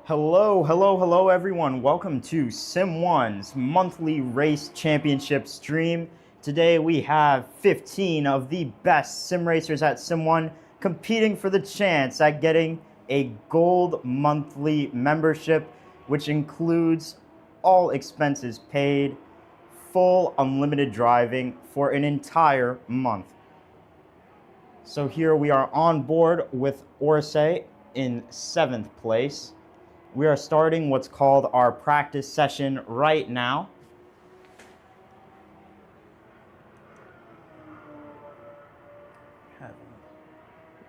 Hello everyone. Welcome to Sim1's monthly race championship stream. Today we have 15 of the best sim racers at Sim1 competing for the chance at getting a gold monthly membership, which includes all expenses paid, full unlimited driving for an entire month. So here we are on board with Orsay in 7th place. We are starting what's called our practice session right now. Having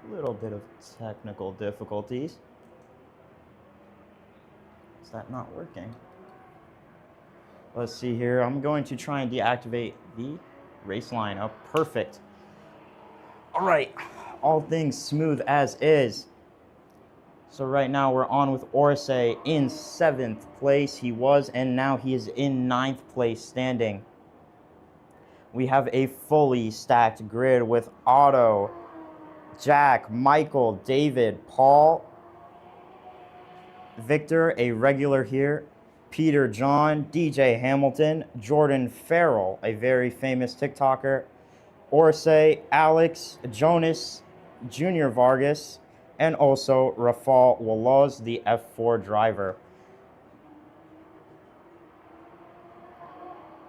a little bit of technical difficulties. Is that not working? Let's see here. I'm going to try and deactivate the race lineup. Perfect. All right, all things smooth as is. So right now we're on with Orsay in 7th place. He was, and now he is in 9th place standing. We have a fully stacked grid with Otto, Jack, Michael, David, Paul, Victor, a regular here, Peter, John, DJ Hamilton, Jordan Farrell, a very famous TikToker, Orsay, Alex, Jonas, Junior Vargas, and also Rafal Waloz, the F4 driver.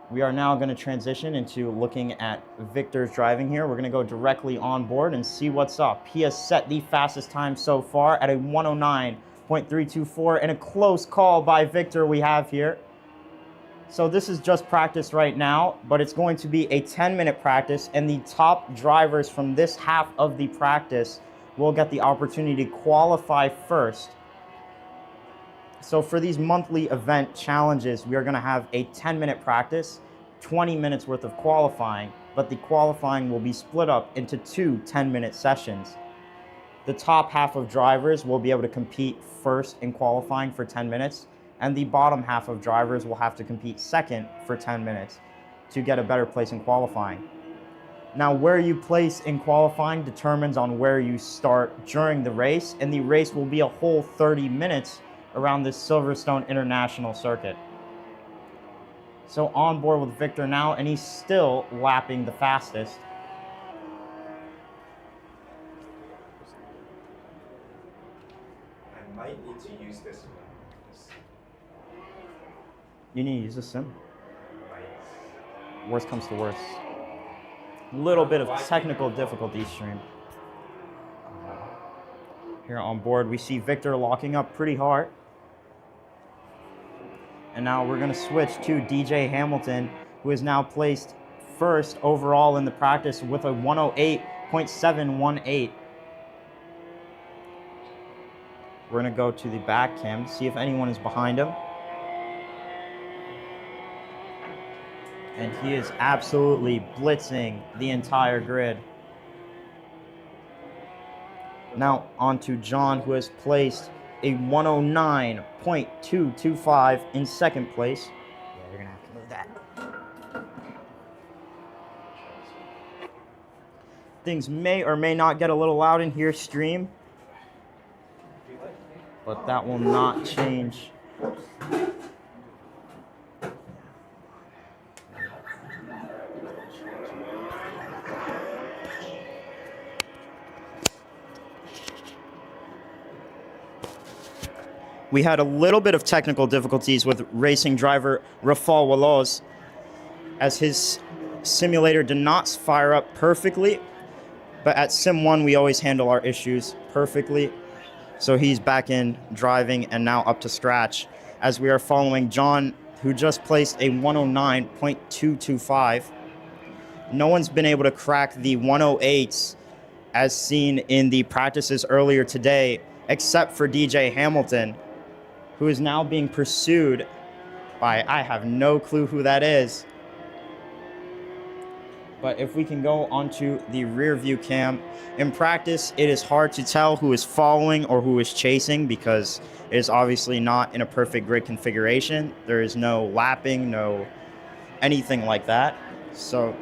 We are now going to transition into looking at Victor's driving here. We're going to go directly on board and see what's up. He has set the fastest time so far at a 109.324, and a close call by Victor we have here. So this is just practice right now, but it's going to be a 10-minute practice, and the top drivers from this half of the practice will get the opportunity to qualify first. So for these monthly event challenges, we are going to have a 10-minute practice, 20 minutes worth of qualifying, but the qualifying will be split up into two 10-minute sessions. The top half of drivers will be able to compete first in qualifying for 10 minutes, and the bottom half of drivers will have to compete second for 10 minutes to get a better place in qualifying. Now, where you place in qualifying determines on where you start during the race, and the race will be a whole 30 minutes around this Silverstone International circuit. So on board with Victor now, and he's still lapping the fastest. I might need to use this one. You need to use a sim. Worst comes to worst. Little bit of technical difficulty stream. Here on board, we see Victor locking up pretty hard. And now we're going to switch to DJ Hamilton, who is now placed first overall in the practice with a 108.718. We're going to go to the back cam, see if anyone is behind him. And he is absolutely blitzing the entire grid. Now on to John, who has placed a 109.225 in second place. Yeah, you're gonna have to move that. Things may or may not get a little loud in here, stream, but that will not change. We had a little bit of technical difficulties with racing driver Rafal Waloz, as his simulator did not fire up perfectly, but at Sim1 we always handle our issues perfectly. So he's back in driving and now up to scratch, as we are following John, who just placed a 109.225. No one's been able to crack the 108s as seen in the practices earlier today, except for DJ Hamilton, who is now being pursued by, I have no clue who that is. But if we can go onto the rear view cam, in practice, it is hard to tell who is following or who is chasing, because it is obviously not in a perfect grid configuration. There is no lapping, no anything like that. So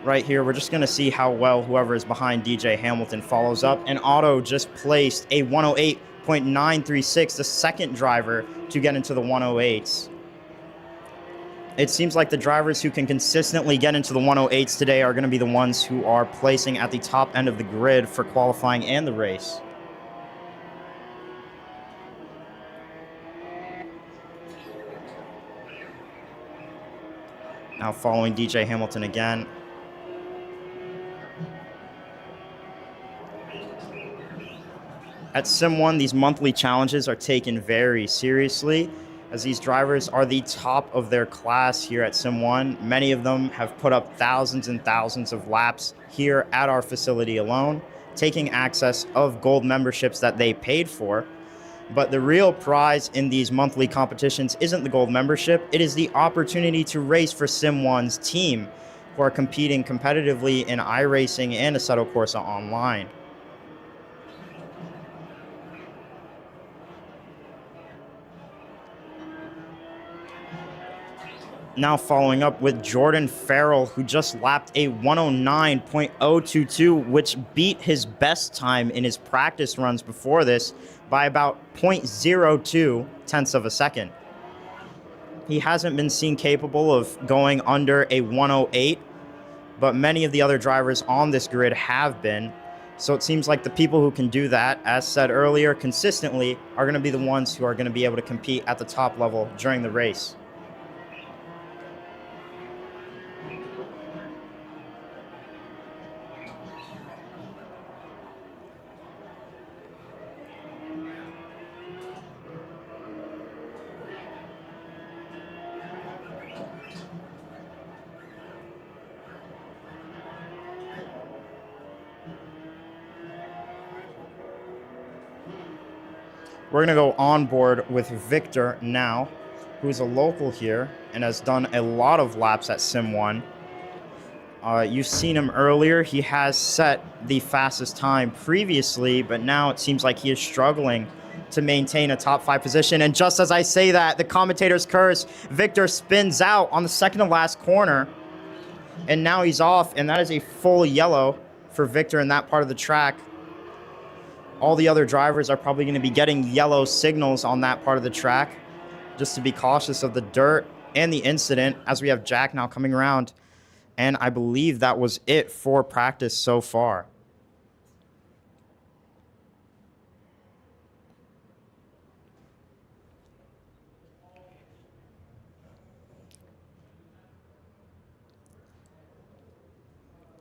right here, we're just gonna see how well whoever is behind DJ Hamilton follows up. And Otto just placed a 108 109.936, the second driver to get into the 108s. It seems like the drivers who can consistently get into the 108s today are going to be the ones who are placing at the top end of the grid for qualifying and the race. Now following DJ Hamilton again. At Sim1, these monthly challenges are taken very seriously, as these drivers are the top of their class here at Sim1. Many of them have put up thousands and thousands of laps here at our facility alone, taking access of gold memberships that they paid for. But the real prize in these monthly competitions isn't the gold membership, it is the opportunity to race for Sim1's team, who are competing competitively in iRacing and Assetto Corsa Online. Now following up with Jordan Farrell, who just lapped a 109.022, which beat his best time in his practice runs before this by about 0.02 tenths of a second. He hasn't been seen capable of going under a 108, but many of the other drivers on this grid have been. So it seems like the people who can do that, as said earlier, consistently are going to be the ones who are going to be able to compete at the top level during the race. We're going to go on board with Victor now, who's a local here and has done a lot of laps at Sim1. You've seen him earlier. He has set the fastest time previously, but now it seems like he is struggling to maintain a top 5 position. And just as I say that, the commentator's curse, Victor spins out on the second to last corner, and now he's off, and that is a full yellow for Victor in that part of the track. All the other drivers are probably going to be getting yellow signals on that part of the track, just to be cautious of the dirt and the incident, as we have Jack now coming around. And I believe that was it for practice so far.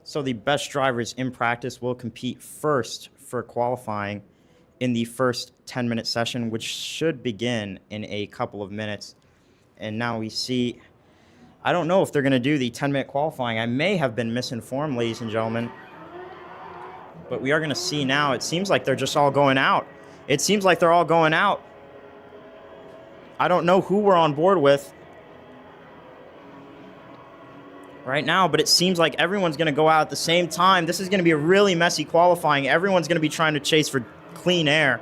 So the best drivers in practice will compete first for qualifying in the first 10-minute session, which should begin in a couple of minutes. And now we see, I don't know if they're going to do the 10-minute qualifying. I may have been misinformed, ladies and gentlemen. But we are going to see now. It seems like they're just all going out. It seems like they're all going out. I don't know who we're on board with right now, but it seems like everyone's going to go out at the same time. This is going to be a really messy qualifying. Everyone's going to be trying to chase for clean air.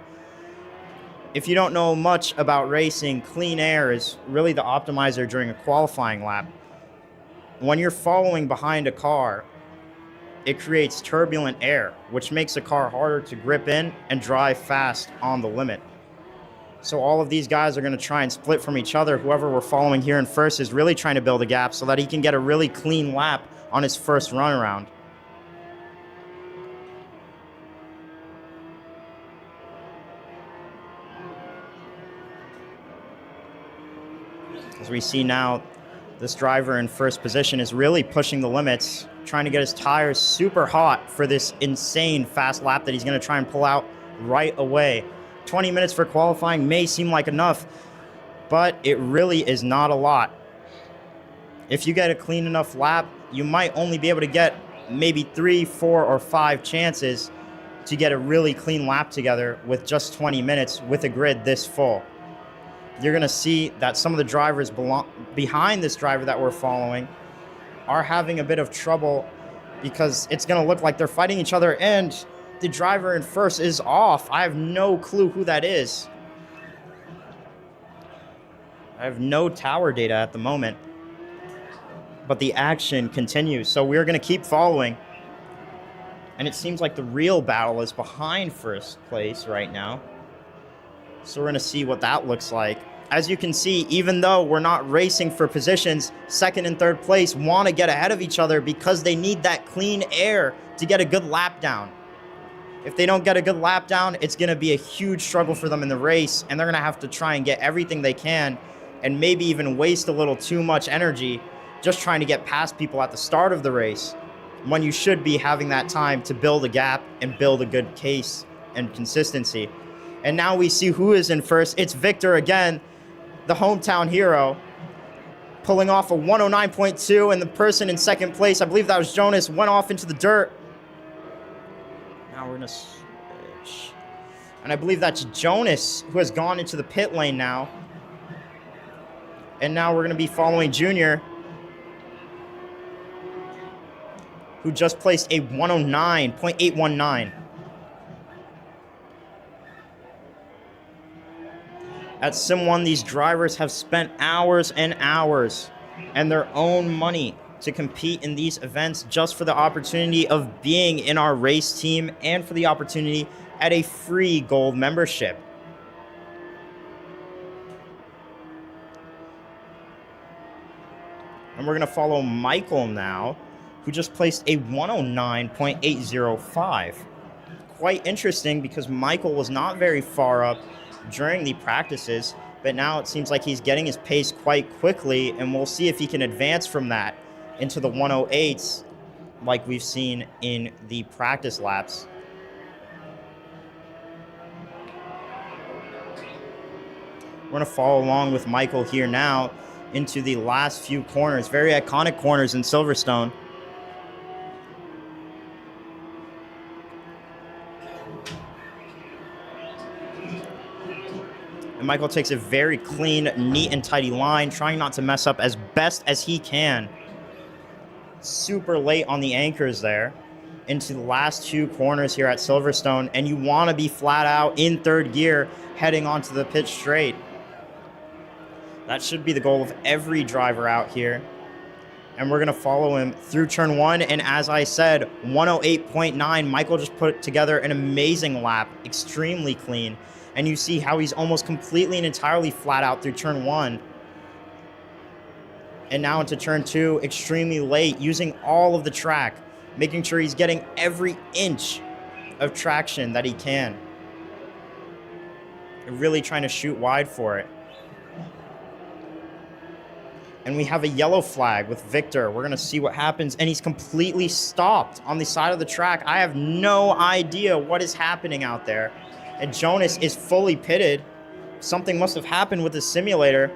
If you don't know much about racing, clean air is really the optimizer during a qualifying lap. When you're following behind a car, it creates turbulent air, which makes a car harder to grip in and drive fast on the limit. So all of these guys are going to try and split from each other. Whoever we're following here in first is really trying to build a gap so that he can get a really clean lap on his first run around. As we see now, this driver in first position is really pushing the limits, trying to get his tires super hot for this insane fast lap that he's going to try and pull out right away. 20 minutes for qualifying may seem like enough, but it really is not a lot. If you get a clean enough lap, you might only be able to get maybe 3, 4, or 5 chances to get a really clean lap together with just 20 minutes with a grid this full. You're going to see that some of the drivers behind this driver that we're following are having a bit of trouble because it's going to look like they're fighting each other, and the driver in first is off. I have no clue who that is. I have no tower data at the moment, but the action continues. So we're going to keep following. And it seems like the real battle is behind first place right now. So we're going to see what that looks like. As you can see, even though we're not racing for positions, second and third place want to get ahead of each other because they need that clean air to get a good lap down. If they don't get a good lap down, it's going to be a huge struggle for them in the race, and they're going to have to try and get everything they can and maybe even waste a little too much energy just trying to get past people at the start of the race, when you should be having that time to build a gap and build a good case and consistency. And now we see who is in first. It's Victor again, the hometown hero, pulling off a 109.2, and the person in second place, I believe that was Jonas, went off into the dirt. Now we're going to switch. And I believe that's Jonas who has gone into the pit lane now. And now we're going to be following Junior, who just placed a 109.819. At Sim1, these drivers have spent hours and hours and their own money to compete in these events just for the opportunity of being in our race team and for the opportunity at a free gold membership. And we're going to follow Michael now, who just placed a 109.805. Quite interesting because Michael was not very far up during the practices, but now it seems like he's getting his pace quite quickly, and we'll see if he can advance from that into the 108s like we've seen in the practice laps. We're going to follow along with Michael here now into the last few corners, very iconic corners in Silverstone. And Michael takes a very clean, neat, and tidy line, trying not to mess up as best as he can. Super late on the anchors there into the last two corners here at Silverstone, and you want to be flat out in third gear heading onto the pit straight. That should be the goal of every driver out here. And we're going to follow him through turn one. And as I said, 108.9, Michael just put together an amazing lap, extremely clean. And you see how he's almost completely and entirely flat out through turn one. And now into turn two, extremely late, using all of the track, making sure he's getting every inch of traction that he can. And really trying to shoot wide for it. And we have a yellow flag with Victor. We're going to see what happens. And he's completely stopped on the side of the track. I have no idea what is happening out there. And Jonas is fully pitted. Something must have happened with the simulator.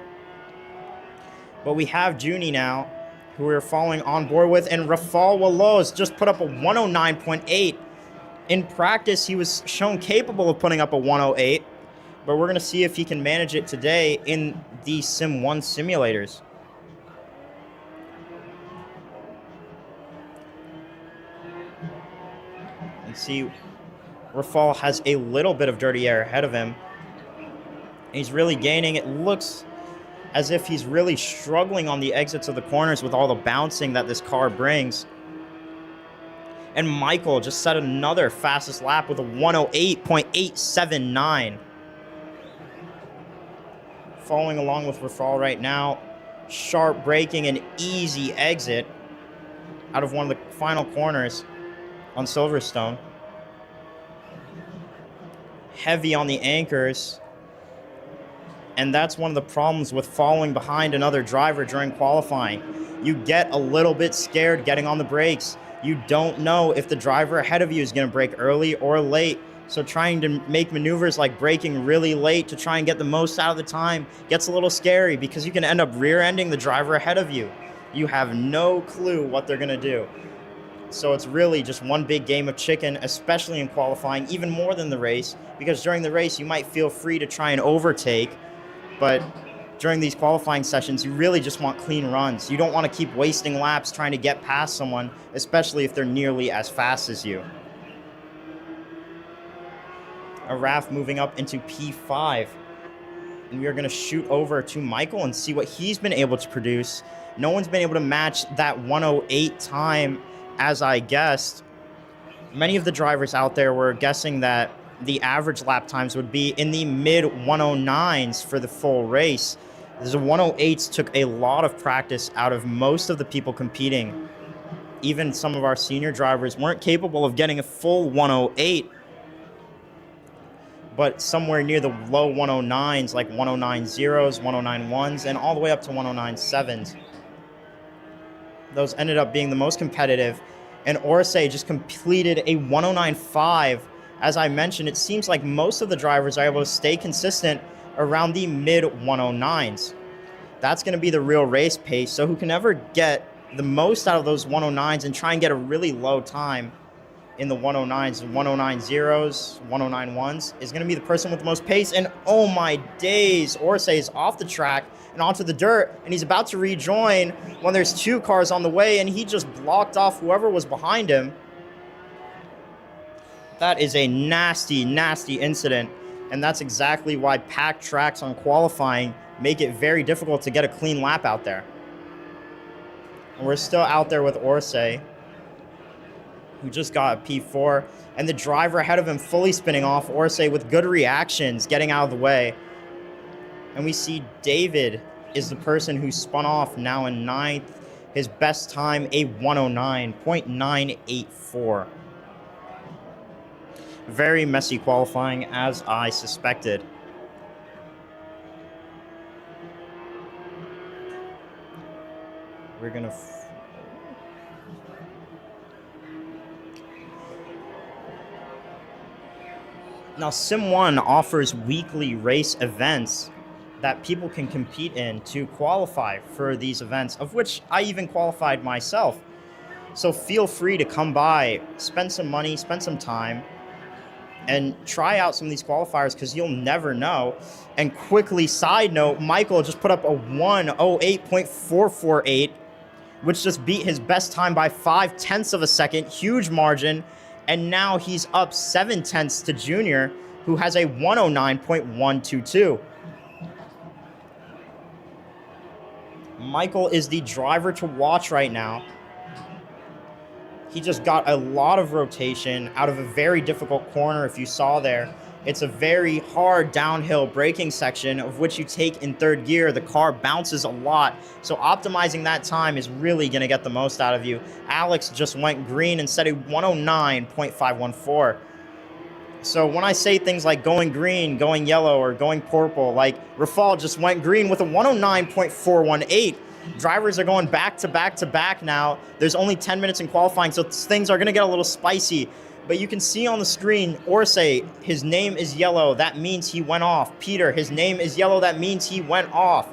But we have Junie now, who we're following on board with. And Rafal Walos just put up a 109.8. In practice, he was shown capable of putting up a 108. But we're going to see if he can manage it today in the Sim1 simulators. See, Rafal has a little bit of dirty air ahead of him. He's really gaining. It looks as if he's really struggling on the exits of the corners with all the bouncing that this car brings. And Michael just set another fastest lap with a 108.879. Following along with Rafal right now. Sharp braking and easy exit out of one of the final corners on Silverstone. Heavy on the anchors. And that's one of the problems with following behind another driver during qualifying. You get a little bit scared getting on the brakes. You don't know if the driver ahead of you is going to brake early or late. So trying to make maneuvers like braking really late to try and get the most out of the time gets a little scary because you can end up rear-ending the driver ahead of you. You have no clue what they're going to do. So it's really just one big game of chicken, especially in qualifying, even more than the race, because during the race you might feel free to try and overtake, but during these qualifying sessions you really just want clean runs. You don't want to keep wasting laps trying to get past someone, especially if they're nearly as fast as you. A RAF moving up into P5, and we are going to shoot over to Michael and see what he's been able to produce. No one's been able to match that 108 time. As I guessed, many of the drivers out there were guessing that the average lap times would be in the mid 109s for the full race. The 108s took a lot of practice out of most of the people competing. Even some of our senior drivers weren't capable of getting a full 108, but somewhere near the low 109s, like 109.0s, 109.1s, and all the way up to 109.7s. Those ended up being the most competitive, and Orsay just completed a 109.5. As I mentioned, it seems like most of the drivers are able to stay consistent around the mid 109s. That's going to be the real race pace, so who can ever get the most out of those 109s and try and get a really low time in the 109s, 109.0s, 109.1s is going to be the person with the most pace. And oh my days, Orsay is off the track and onto the dirt, and he's about to rejoin when there's 2 cars on the way, and he just blocked off whoever was behind him. That is a nasty, nasty incident, and that's exactly why packed tracks on qualifying make it very difficult to get a clean lap out there. And we're still out there with Orsay, who just got a P4, and the driver ahead of him fully spinning off. Orsay with good reactions, getting out of the way. And we see David is the person who spun off, now in 9th. His best time, a 109.984. Very messy qualifying, as I suspected. We're gonna now Sim1 offers weekly race events that people can compete in to qualify for these events, of which I even qualified myself. So feel free to come by, spend some money, spend some time, and try out some of these qualifiers, because you'll never know. And quickly, side note, Michael just put up a 1:08.448, which just beat his best time by 0.5 of a second, huge margin. And now he's up 0.7 to Junior, who has a 109.122. Michael is the driver to watch right now. He just got a lot of rotation out of a very difficult corner. If you saw there, it's a very hard downhill braking section, of which you take in 3rd gear. The car bounces a lot, so optimizing that time is really going to get the most out of you. Alex just went green and set a 109.514. So when I say things like going green, going yellow, or going purple, like Rafal just went green with a 109.418. Drivers are going back to back to back now. There's only 10 minutes in qualifying, so things are going to get a little spicy. But you can see on the screen, Orsay, his name is yellow. That means he went off. Peter, his name is yellow. That means he went off.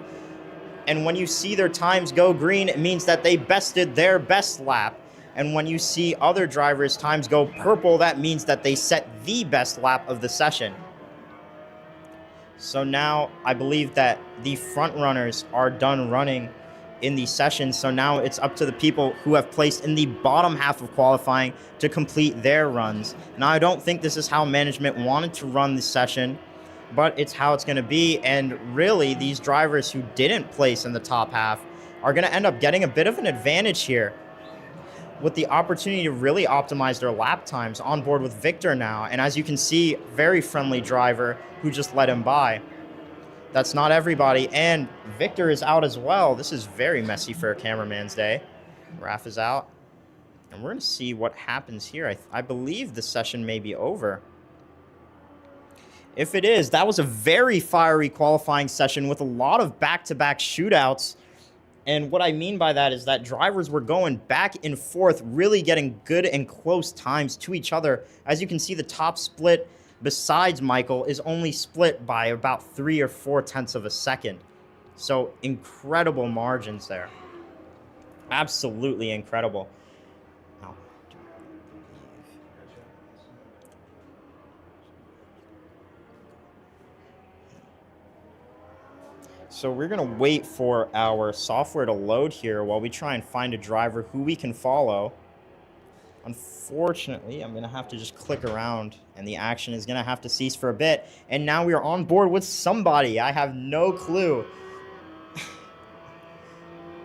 And when you see their times go green, it means that they bested their best lap. And when you see other drivers' times go purple, that means that they set the best lap of the session. So now I believe that the front runners are done running in the session. So now it's up to the people who have placed in the bottom half of qualifying to complete their runs. Now, I don't think this is how management wanted to run the session, but it's how it's going to be. And really, these drivers who didn't place in the top half are going to end up getting a bit of an advantage here, with the opportunity to really optimize their lap times on board with Victor now. And as you can see, very friendly driver who just let him by. That's not everybody, and Victor is out as well. This is very messy for a cameraman's day. Raf is out, and we're going to see what happens here. I believe the session may be over. If it is, that was a very fiery qualifying session with a lot of back-to-back shootouts. And what I mean by that is that drivers were going back and forth, really getting good and close times to each other. As you can see, the top split, besides Michael, is only split by about 3 or 4/10 of a second. So incredible margins there. Absolutely incredible. So we're going to wait for our software to load here while we try and find a driver who we can follow. Unfortunately, I'm going to have to just click around, and the action is going to have to cease for a bit. And now we are on board with somebody. I have no clue.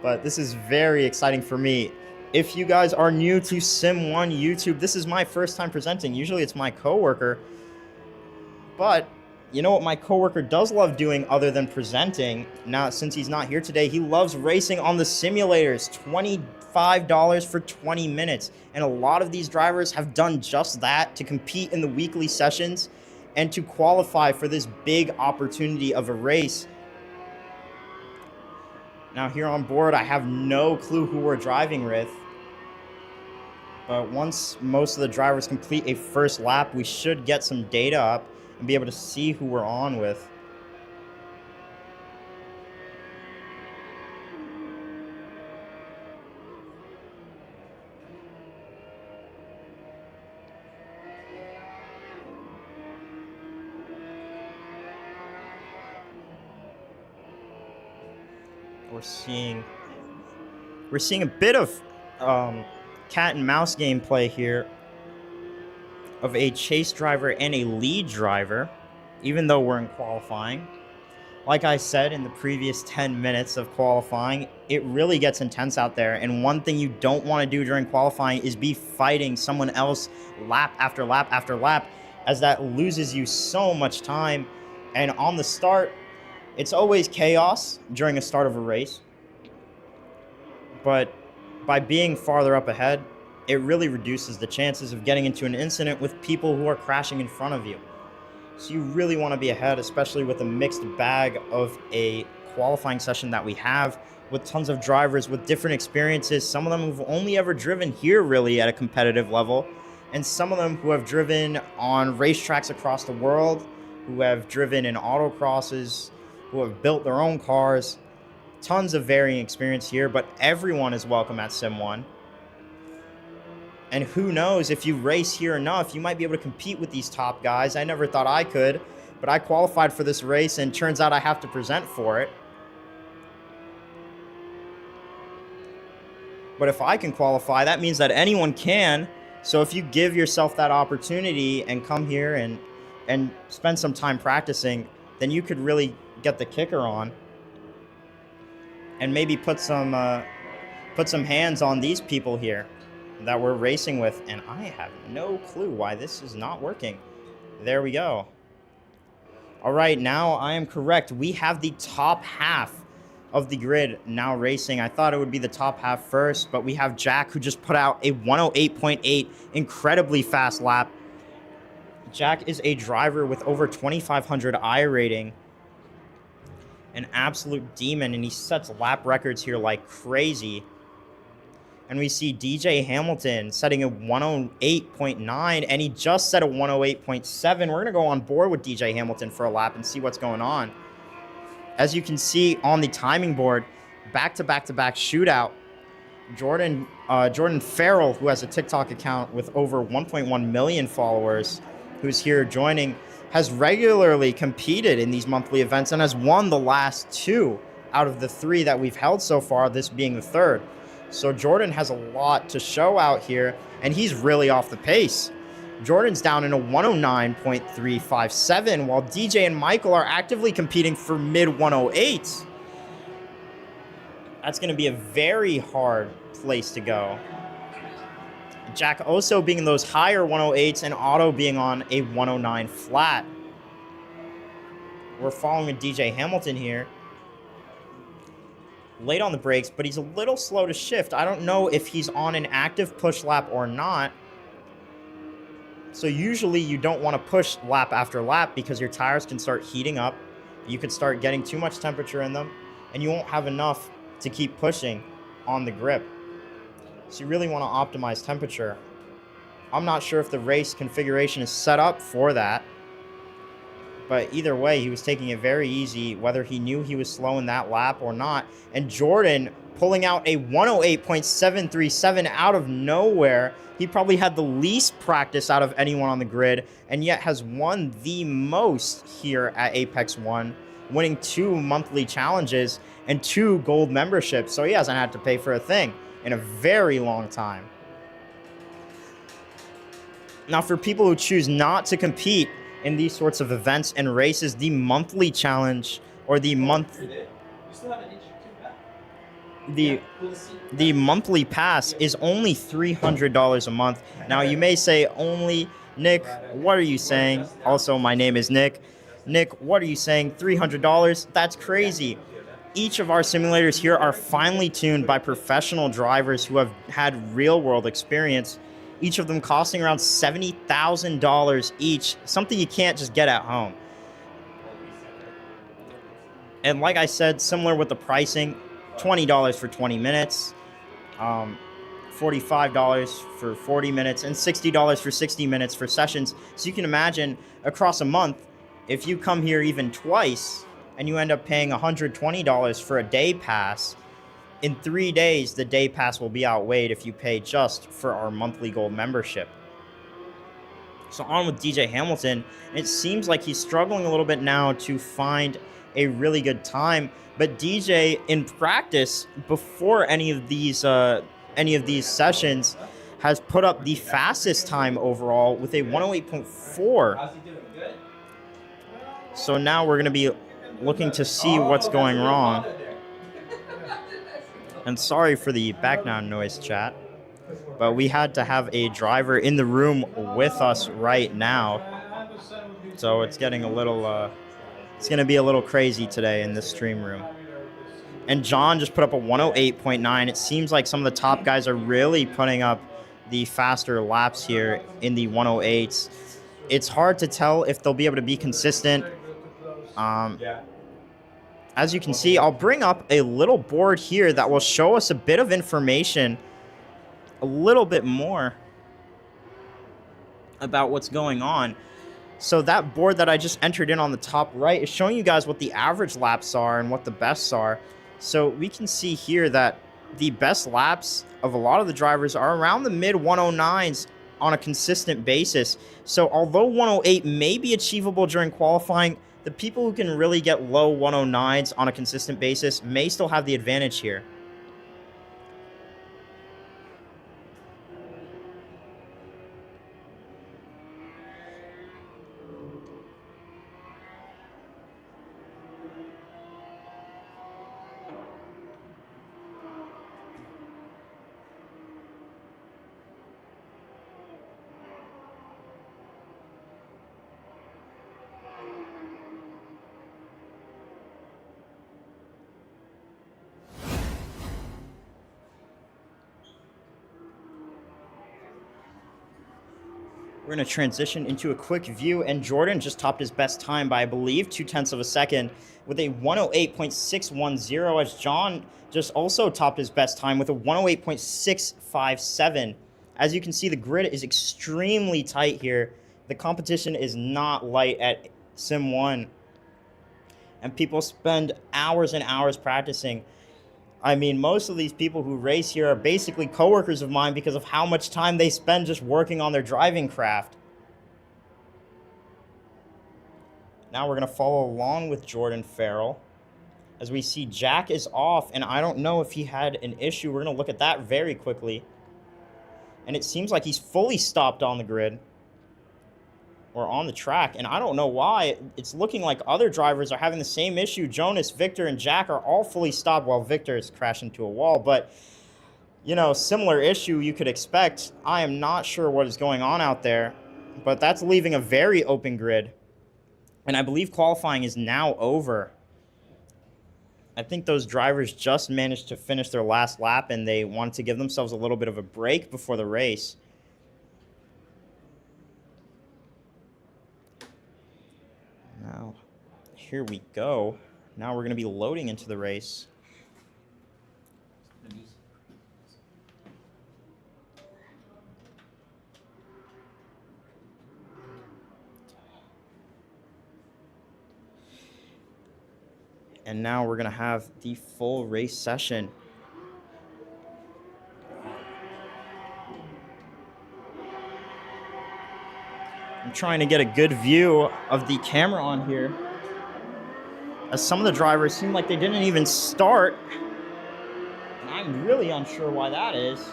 But this is very exciting for me. If you guys are new to Sim1 YouTube, this is my first time presenting. Usually it's my coworker. But you know what my coworker does love doing other than presenting? Now, since he's not here today, he loves racing on the simulators. $25 for 20 minutes. And a lot of these drivers have done just that to compete in the weekly sessions and to qualify for this big opportunity of a race. Now here on board, I have no clue who we're driving with. But once most of the drivers complete a first lap, we should get some data up and be able to see who we're on with. We're seeing a bit of cat and mouse gameplay here of a chase driver and a lead driver, even though we're in qualifying. Like I said in the previous 10 minutes of qualifying, it really gets intense out there. And one thing you don't want to do during qualifying is be fighting someone else lap after lap after lap, as that loses you so much time. And on the start, it's always chaos during a start of a race. But by being farther up ahead, it really reduces the chances of getting into an incident with people who are crashing in front of you. So you really want to be ahead, especially with a mixed bag of a qualifying session that we have, with tons of drivers with different experiences. Some of them who've only ever driven here really at a competitive level, and some of them who have driven on racetracks across the world, who have driven in autocrosses, who have built their own cars. Tons of varying experience here, but everyone is welcome at Sim1. And who knows, if you race here enough, you might be able to compete with these top guys. I never thought I could, but I qualified for this race, and turns out I have to present for it. But if I can qualify, that means that anyone can. So if you give yourself that opportunity and come here and spend some time practicing, then you could really get the kicker on and maybe put some hands on these people here that we're racing with. And I have no clue why this is not working. There we go. All right, now I am correct. We have the top half of the grid now racing. I thought it would be the top half first, but we have Jack, who just put out a 108.8, incredibly fast lap. Jack is a driver with over 2,500 I rating. An absolute demon, and he sets lap records here like crazy. And we see DJ Hamilton setting a 108.9, and he just set a 108.7. We're going to go on board with DJ Hamilton for a lap and see what's going on. As you can see on the timing board, back-to-back-to-back shootout. Jordan Farrell, who has a TikTok account with over 1.1 million followers, who's here joining, has regularly competed in these monthly events and has won the last 2 out of the 3 that we've held so far, this being the 3rd. So Jordan has a lot to show out here, and he's really off the pace. Jordan's down in a 109.357, while DJ and Michael are actively competing for mid-108s. That's going to be a very hard place to go. Jack also being in those higher 108s and Otto being on a 109 flat. We're following DJ Hamilton here. Late on the brakes, but he's a little slow to shift. I don't know if he's on an active push lap or not. So usually you don't want to push lap after lap because your tires can start heating up. You could start getting too much temperature in them, and you won't have enough to keep pushing on the grip. So you really want to optimize temperature. I'm not sure if the race configuration is set up for that. But either way, he was taking it very easy, whether he knew he was slowing that lap or not. And Jordan pulling out a 108.737 out of nowhere. He probably had the least practice out of anyone on the grid, and yet has won the most here at Apex 1, winning 2 monthly challenges and 2 gold memberships. So he hasn't had to pay for a thing in a very long time. Now, for people who choose not to compete in these sorts of events and races, the monthly challenge, or the monthly pass is only $300 a month. Now, you may say only, Nick, what are you saying? Also, my name is Nick. Nick, what are you saying? $300? That's crazy. Each of our simulators here are finely tuned by professional drivers who have had real-world experience, each of them costing around $70,000 each, something you can't just get at home. And like I said, similar with the pricing, $20 for 20 minutes, $45 for 40 minutes, and $60 for 60 minutes for sessions. So you can imagine across a month, if you come here even twice and you end up paying $120 for a day pass, in 3 days, the day pass will be outweighed if you pay just for our monthly gold membership. So on with DJ Hamilton. It seems like he's struggling a little bit now to find a really good time, but DJ in practice before any of these sessions has put up the fastest time overall with a 108.4. So now we're going to be looking to see what's going wrong. And sorry for the background noise, chat, but we had to have a driver in the room with us right now. So it's getting a little, it's going to be a little crazy today in this stream room. And John just put up a 108.9. It seems like some of the top guys are really putting up the faster laps here in the 108s. It's hard to tell if they'll be able to be consistent. As you can see, I'll bring up a little board here that will show us a bit of information, a little bit more about what's going on. So that board that I just entered in on the top right is showing you guys what the average laps are and what the bests are. So we can see here that the best laps of a lot of the drivers are around the mid 109s on a consistent basis. So although 108 may be achievable during qualifying, the people who can really get low 109s on a consistent basis may still have the advantage here. We're going to transition into a quick view, and Jordan just topped his best time by, I believe, 0.2 of a second with a 108.610, as John just also topped his best time with a 108.657. As you can see, the grid is extremely tight here. The competition is not light at Sim1, and people spend hours and hours practicing. I mean, most of these people who race here are basically coworkers of mine because of how much time they spend just working on their driving craft. Now we're going to follow along with Jordan Farrell. As we see, Jack is off, and I don't know if he had an issue. We're going to look at that very quickly. And it seems like he's fully stopped on the grid or on the track, and I don't know why. It's looking like other drivers are having the same issue. Jonas, Victor, and Jack are all fully stopped while Victor is crashing into a wall. But, you know, similar issue you could expect. I am not sure what is going on out there, but that's leaving a very open grid. And I believe qualifying is now over. I think those drivers just managed to finish their last lap, and they wanted to give themselves a little bit of a break before the race. Now, here we go. Now we're going to be loading into the race. And now we're going to have the full race session. I'm trying to get a good view of the camera on here, as some of the drivers seem like they didn't even start, and I'm really unsure why that is.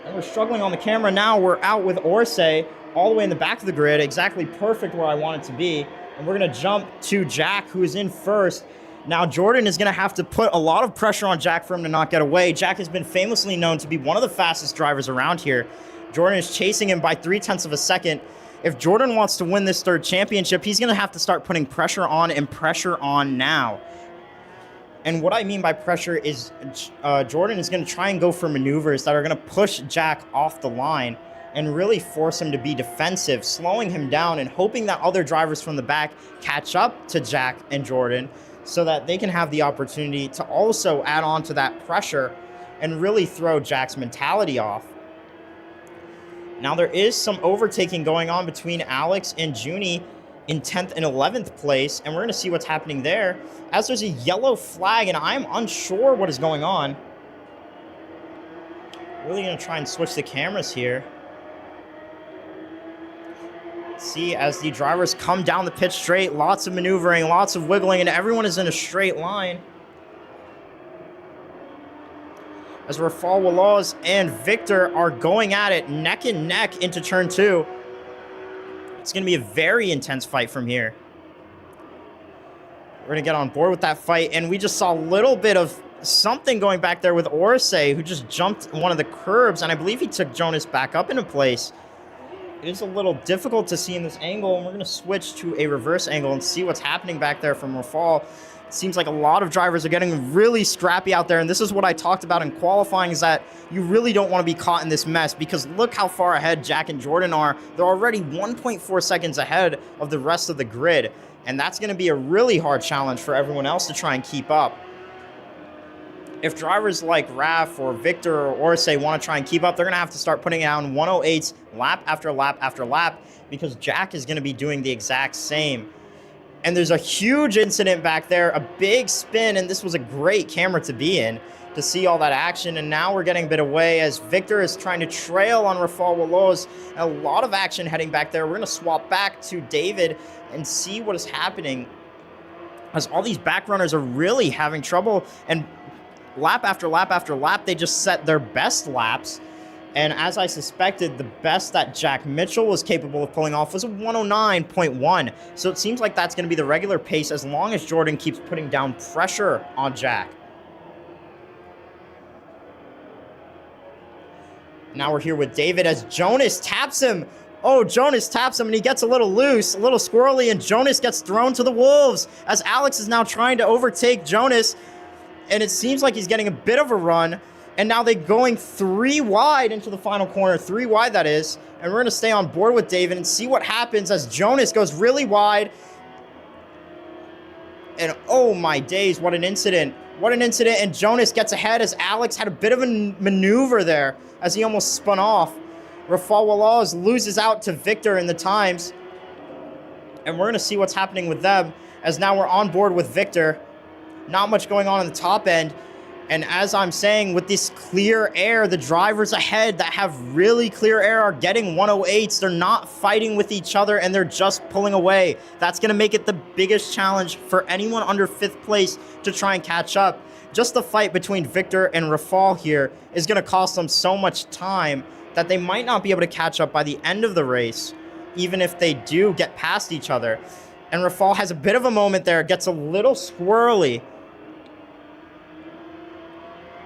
And we're struggling on the camera now. We're out with Orsay all the way in the back of the grid, exactly perfect where I want it to be. And we're going to jump to Jack, who is in first. Now Jordan is going to have to put a lot of pressure on Jack for him to not get away. Jack has been famously known to be one of the fastest drivers around here. Jordan is chasing him by 0.3 of a second. If Jordan wants to win this third championship, he's going to have to start putting pressure on, and pressure on now. And what I mean by pressure is Jordan is going to try and go for maneuvers that are going to push Jack off the line and really force him to be defensive, slowing him down and hoping that other drivers from the back catch up to Jack and Jordan so that they can have the opportunity to also add on to that pressure and really throw Jack's mentality off. Now there is some overtaking going on between Alex and Junie in 10th and 11th place, and we're going to see what's happening there as there's a yellow flag, and I'm unsure what is going on. Really going to try and switch the cameras here. See, as the drivers come down the pit straight, lots of maneuvering, lots of wiggling, and everyone is in a straight line. As Rafal Wallaz and Victor are going at it neck and neck into turn 2. It's going to be a very intense fight from here. We're going to get on board with that fight, and we just saw a little bit of something going back there with Orsay, who just jumped one of the curbs, and I believe he took Jonas back up into place. It is a little difficult to see in this angle, and we're going to switch to a reverse angle and see what's happening back there from Rafal. It seems like a lot of drivers are getting really scrappy out there, and this is what I talked about in qualifying, is that you really don't want to be caught in this mess, because look how far ahead Jack and Jordan are. They're already 1.4 seconds ahead of the rest of the grid, and that's going to be a really hard challenge for everyone else to try and keep up. If drivers like Raf or Victor or Orsay want to try and keep up, they're going to have to start putting down 108s lap after lap after lap, because Jack is going to be doing the exact same. And there's a huge incident back there, a big spin, and this was a great camera to be in to see all that action. And now we're getting a bit away as Victor is trying to trail on Rafal Wallaz. A lot of action heading back there. We're going to swap back to David and see what is happening, as all these back runners are really having trouble, and lap after lap after lap, they just set their best laps. And as I suspected, the best that Jack Mitchell was capable of pulling off was a 109.1. So it seems like that's going to be the regular pace as long as Jordan keeps putting down pressure on Jack. Now we're here with David as Jonas taps him. Oh, Jonas taps him, and he gets a little loose, a little squirrely, and Jonas gets thrown to the wolves as Alex is now trying to overtake Jonas. And it seems like he's getting a bit of a run. And now they're going 3 wide into the final corner. 3 wide, that is. And we're going to stay on board with David and see what happens as Jonas goes really wide. And oh my days, what an incident. What an incident. And Jonas gets ahead as Alex had a bit of a maneuver there as he almost spun off. Rafal Wallaz loses out to Victor in the times. And we're going to see what's happening with them as now we're on board with Victor. Not much going on in the top end. And as I'm saying, with this clear air, the drivers ahead that have really clear air are getting 108s. They're not fighting with each other, and they're just pulling away. That's going to make it the biggest challenge for anyone under 5th place to try and catch up. Just the fight between Victor and Rafal here is going to cost them so much time that they might not be able to catch up by the end of the race, even if they do get past each other. And Rafal has a bit of a moment there, gets a little squirrely.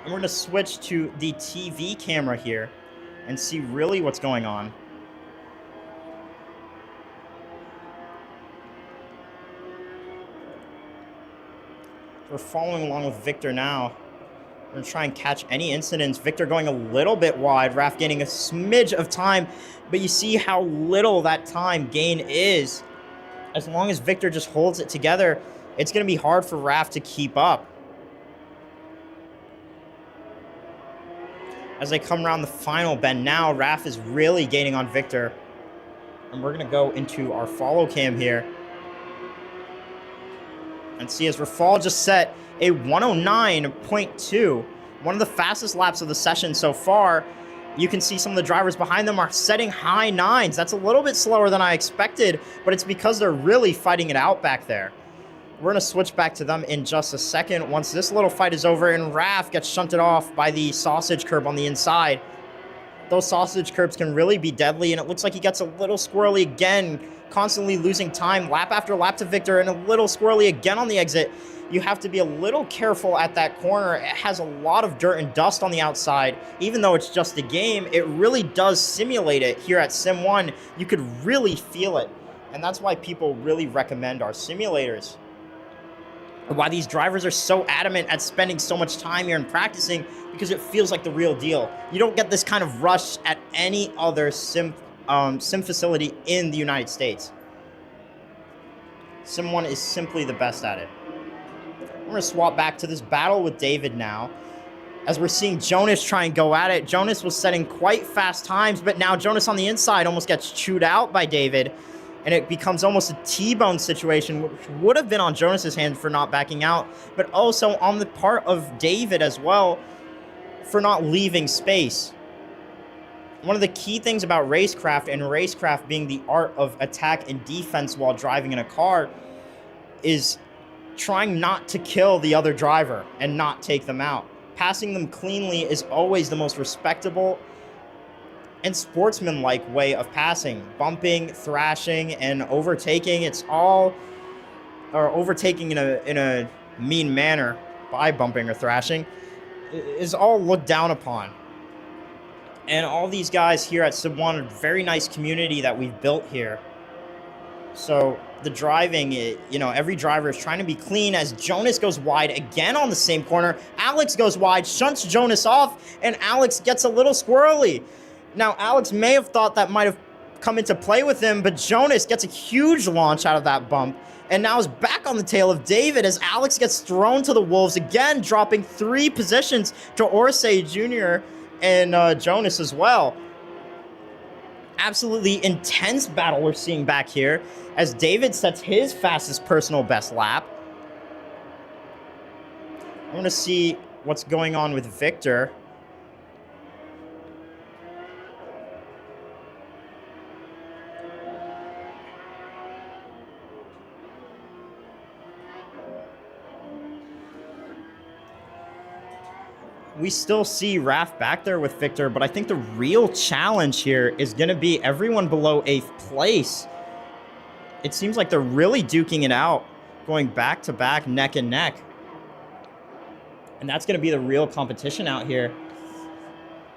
And we're going to switch to the TV camera here and see really what's going on. We're following along with Victor now. We're going to try and catch any incidents. Victor going a little bit wide, Raf gaining a smidge of time, but you see how little that time gain is. As long as Victor just holds it together, it's going to be hard for Raf to keep up. As they come around the final bend now, Raf is really gaining on Victor. And we're going to go into our follow cam here. And see as Rafal just set a 109.2. One of the fastest laps of the session so far. You can see some of the drivers behind them are setting high 9s. That's a little bit slower than I expected, but it's because they're really fighting it out back there. We're going to switch back to them in just a second once this little fight is over, and Raf gets shunted off by the sausage curb on the inside. Those sausage curbs can really be deadly, and it looks like he gets a little squirrely again, constantly losing time lap after lap to Victor, and a little squirrely again on the exit. You have to be a little careful at that corner. It has a lot of dirt and dust on the outside. Even though it's just a game, it really does simulate it here at Sim 1. You could really feel it, and that's why people really recommend our simulators. Why these drivers are so adamant at spending so much time here and practicing, because it feels like the real deal. You don't get this kind of rush at any other sim facility in the United States. Sim 1 is simply the best at it. I'm going to swap back to this battle with David now, as we're seeing Jonas try and go at it. Jonas was setting quite fast times, but now Jonas on the inside almost gets chewed out by David, and it becomes almost a T-bone situation, which would have been on Jonas's hand for not backing out, but also on the part of David as well for not leaving space. One of the key things about racecraft, and racecraft being the art of attack and defense while driving in a car, is trying not to kill the other driver and not take them out. Passing them cleanly is always the most respectable and sportsmanlike way of passing. Bumping, thrashing, and overtaking, it's all, or overtaking in a mean manner by bumping or thrashing, is all looked down upon. And all these guys here at Sim 1, a very nice community that we've built here. So the driving, every driver is trying to be clean as Jonas goes wide again on the same corner. Alex goes wide, shunts Jonas off, and Alex gets a little squirrely. Now, Alex may have thought that might have come into play with him, but Jonas gets a huge launch out of that bump, and now is back on the tail of David as Alex gets thrown to the wolves again, dropping 3 positions to Orsay Jr. and Jonas as well. Absolutely intense battle we're seeing back here as David sets his fastest personal best lap. I want to see what's going on with Victor. We still see Raph back there with Victor, but I think the real challenge here is going to be everyone below 8th place. It seems like they're really duking it out, going back to back, neck and neck. And that's going to be the real competition out here.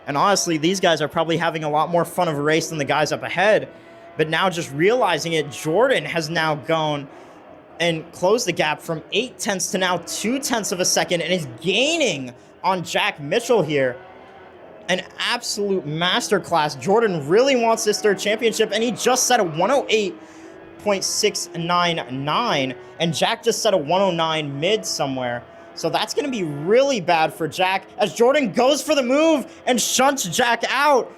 And honestly, these guys are probably having a lot more fun of a race than the guys up ahead. But now just realizing it, Jordan has now gone and closed the gap from 0.8 to now 0.2 of a second and is gaining on Jack Mitchell here. An absolute masterclass. Jordan really wants this 3rd championship, and he just set a 108.699, and Jack just set a 109 mid somewhere. So that's going to be really bad for Jack as Jordan goes for the move and shunts Jack out.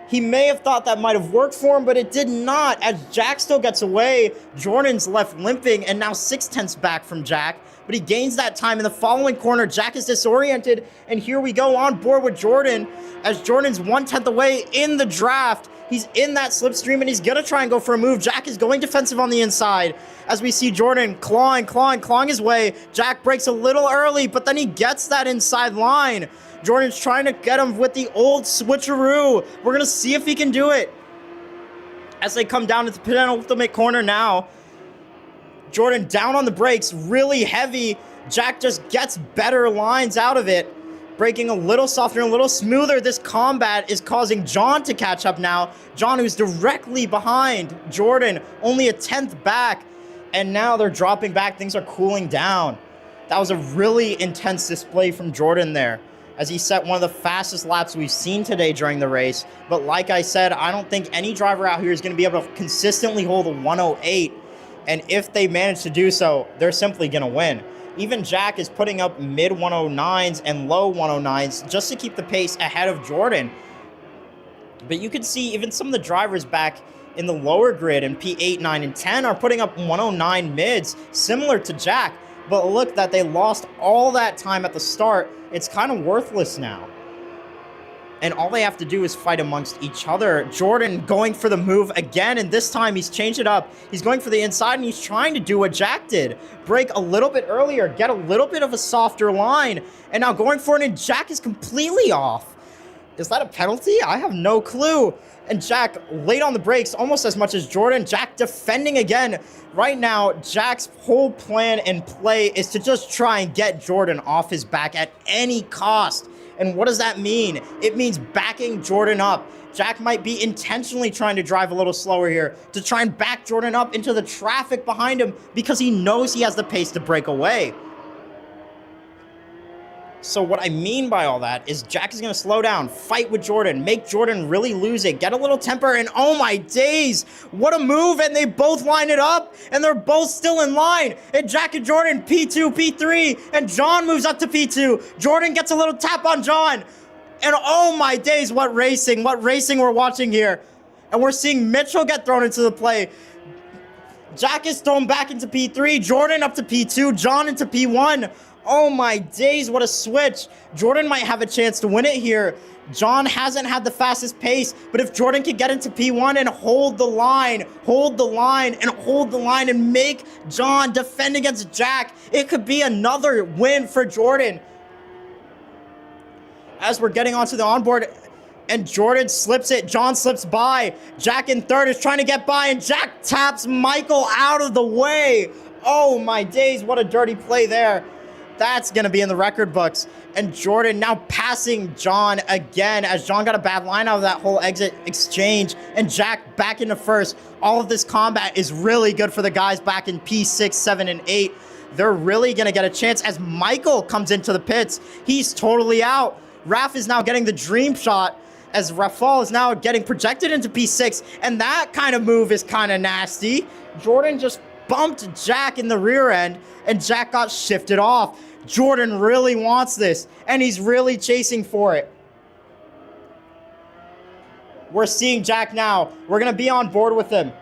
He may have thought that might have worked for him, but it did not, as Jack still gets away. Jordan's left limping and now 0.6 back from Jack, but he gains that time in the following corner. Jack is disoriented, and here we go on board with Jordan as Jordan's 1/10 away in the draft. He's in that slipstream, and he's going to try and go for a move. Jack is going defensive on the inside as we see Jordan clawing his way. Jack breaks a little early, but then he gets that inside line. Jordan's trying to get him with the old switcheroo. We're going to see if he can do it as they come down to the penultimate corner now. Jordan down on the brakes, really heavy. Jack just gets better lines out of it, braking a little softer and a little smoother. This combat is causing John to catch up now. John, who's directly behind Jordan, only a 10th back, and now they're dropping back. Things are cooling down. That was a really intense display from Jordan there, as he set one of the fastest laps we've seen today during the race. But like I said, I don't think any driver out here is going to be able to consistently hold a 108. And if they manage to do so, they're simply going to win. Even Jack is putting up mid 109s and low 109s just to keep the pace ahead of Jordan. But you can see even some of the drivers back in the lower grid in P8, 9, and 10 are putting up 109 mids, similar to Jack. But look that they lost all that time at the start. It's kind of worthless now. And all they have to do is fight amongst each other. Jordan going for the move again, and this time he's changed it up. He's going for the inside, and he's trying to do what Jack did. Break a little bit earlier, get a little bit of a softer line, and now going for it, and Jack is completely off. Is that a penalty? I have no clue. And Jack late on the brakes almost as much as Jordan. Jack defending again. Right now, Jack's whole plan and play is to just try and get Jordan off his back at any cost. And what does that mean? It means backing Jordan up. Jack might be intentionally trying to drive a little slower here to try and back Jordan up into the traffic behind him because he knows he has the pace to break away. So what I mean by all that is Jack is going to slow down, fight with Jordan, make Jordan really lose it, get a little temper, and oh my days, what a move, and they both line it up, and they're both still in line, and Jack and Jordan, P2, P3, and John moves up to P2, Jordan gets a little tap on John, and oh my days, what racing we're watching here, and we're seeing Mitchell get thrown into the play. Jack is thrown back into P3, Jordan up to P2, John into P1. Oh my days, what a switch. Jordan might have a chance to win it here. John hasn't had the fastest pace, but if Jordan can get into P1 and hold the line, and make John defend against Jack, it could be another win for Jordan. As we're getting onto the onboard, and Jordan slips it, John slips by. Jack in third is trying to get by, and Jack taps Michael out of the way. Oh my days, what a dirty play there. That's going to be in the record books. And Jordan now passing John again as John got a bad line out of that whole exit exchange. And Jack back into first. All of this combat is really good for the guys back in P6, 7, and 8. They're really going to get a chance as Michael comes into the pits. He's totally out. Raf is now getting the dream shot as Rafal is now getting projected into P6. And that kind of move is kind of nasty. Jordan just bumped Jack in the rear end and Jack got shifted off. Jordan really wants this and he's really chasing for it. We're seeing Jack now. We're going to be on board with him.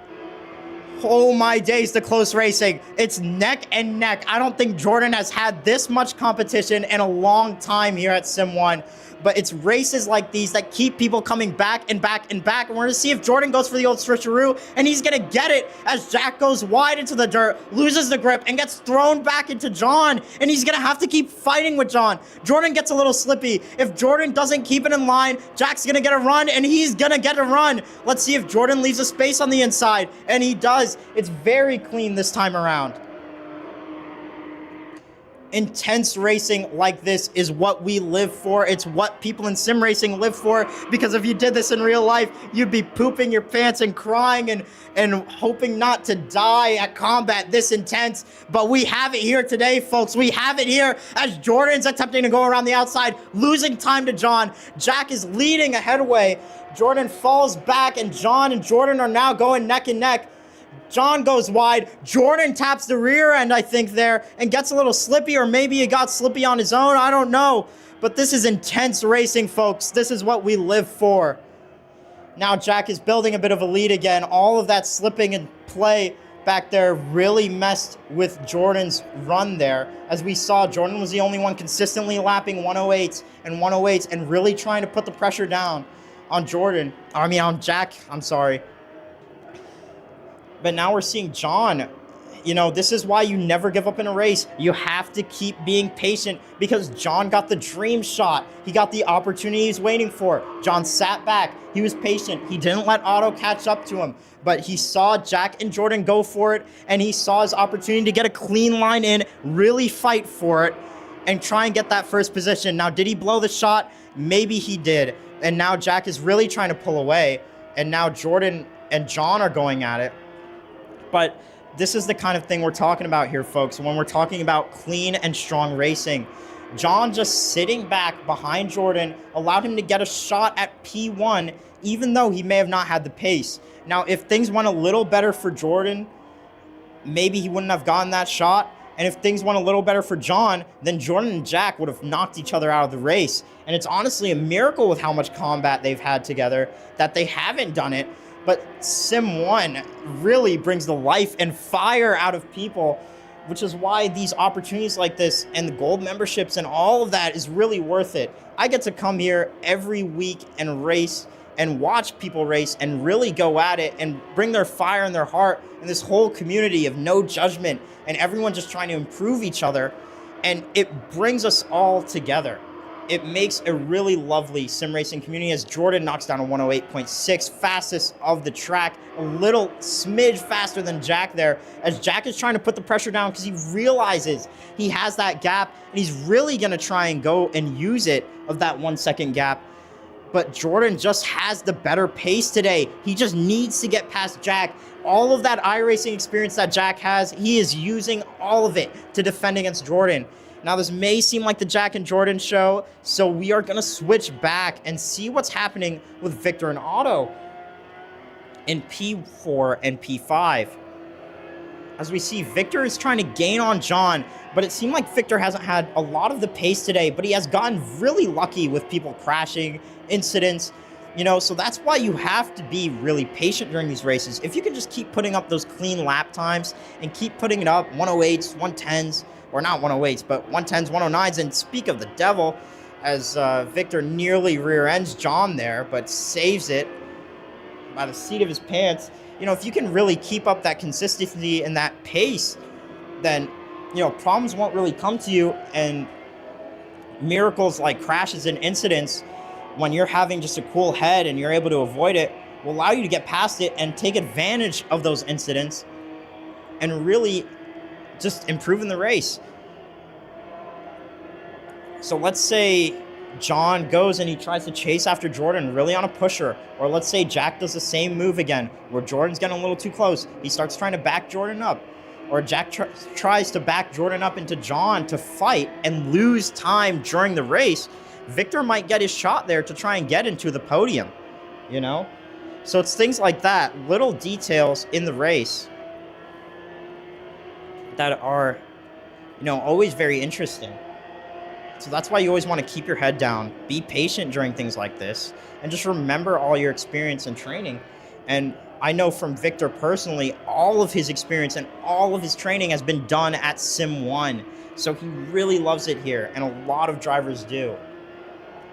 Oh my days, the close racing. It's neck and neck. I don't think Jordan has had this much competition in a long time here at Sim1. But it's races like these that keep people coming back and back and back. And we're going to see if Jordan goes for the old switcheroo. And he's going to get it as Jack goes wide into the dirt, loses the grip, and gets thrown back into John. And he's going to have to keep fighting with John. Jordan gets a little slippy. If Jordan doesn't keep it in line, Jack's going to get a run, and he's going to get a run. Let's see if Jordan leaves a space on the inside. And he does. It's very clean this time around. Intense racing like this is what we live for. It's what people in sim racing live for, because if you did this in real life, you'd be pooping your pants and crying and hoping not to die at combat this intense. But we have it here today, folks. We have it here as Jordan's attempting to go around the outside, losing time to John. Jack is leading a headway. Jordan falls back, and John and Jordan are now going neck and neck. John goes wide. Jordan taps the rear end, I think, there, and gets a little slippy, or maybe he got slippy on his own. I don't know. But this is intense racing, folks. This is what we live for. Now Jack is building a bit of a lead again. All of that slipping and play back there really messed with Jordan's run there. As we saw, Jordan was the only one consistently lapping 108s and really trying to put the pressure down on on Jack. I'm sorry. But now we're seeing John. You know, this is why you never give up in a race. You have to keep being patient, because John got the dream shot. He got the opportunity he's waiting for. John sat back. He was patient. He didn't let Otto catch up to him. But he saw Jack and Jordan go for it, and he saw his opportunity to get a clean line in, really fight for it, and try and get that first position. Now, did he blow the shot? Maybe he did. And now Jack is really trying to pull away. And now Jordan and John are going at it. But this is the kind of thing we're talking about here, folks, when we're talking about clean and strong racing. John just sitting back behind Jordan allowed him to get a shot at P1, even though he may have not had the pace. Now, if things went a little better for Jordan, maybe he wouldn't have gotten that shot. And if things went a little better for John, then Jordan and Jack would have knocked each other out of the race. And it's honestly a miracle with how much combat they've had together that they haven't done it. But Sim1 really brings the life and fire out of people, which is why these opportunities like this and the gold memberships and all of that is really worth it. I get to come here every week and race and watch people race and really go at it and bring their fire and their heart and this whole community of no judgment and everyone just trying to improve each other. And it brings us all together. it makes a really lovely sim racing community as Jordan knocks down a 108.6, fastest of the track, a little smidge faster than Jack there, as Jack is trying to put the pressure down because he realizes he has that gap, and he's really going to try and go and use it of that 1 second gap. But Jordan just has the better pace today. He just needs to get past Jack. All of that iRacing experience that Jack has, he is using all of it to defend against Jordan. Now, this may seem like the Jack and Jordan show, so we are going to switch back and see what's happening with Victor and Otto in P4 and P5. As we see, Victor is trying to gain on John, but it seemed like Victor hasn't had a lot of the pace today, but he has gotten really lucky with people crashing, incidents, so that's why you have to be really patient during these races. If you can just keep putting up those clean lap times and keep putting it up, 108s, 110s, or not 108s, but 110s, 109s, and speak of the devil, as Victor nearly rear ends John there, but saves it by the seat of his pants. If you can really keep up that consistency and that pace, then, problems won't really come to you, and miracles like crashes and incidents, when you're having just a cool head and you're able to avoid it, will allow you to get past it and take advantage of those incidents and really just improve in the race. So let's say John goes and he tries to chase after Jordan really on a pusher, or let's say Jack does the same move again where Jordan's getting a little too close. He starts trying to back Jordan up, or Jack tries to back Jordan up into John to fight and lose time during the race. Victor might get his shot there to try and get into the podium, So it's things like that, little details in the race that are, always very interesting. So that's why you always want to keep your head down, be patient during things like this, and just remember all your experience and training. And I know from Victor personally, all of his experience and all of his training has been done at Sim1. So he really loves it here, and a lot of drivers do.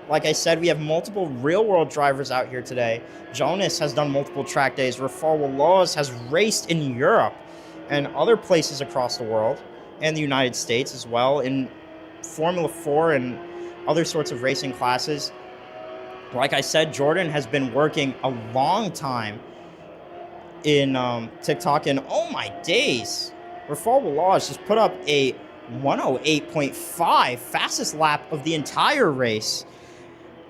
Like I said, we have multiple real-world drivers out here today. Jonas has done multiple track days. Rafael Willoas has raced in Europe and other places across the world, and the United States as well, in Formula 4 and other sorts of racing classes. Like I said, Jordan has been working a long time in TikTok, and oh my days, Rafael Willoas just put up a 108.5, fastest lap of the entire race.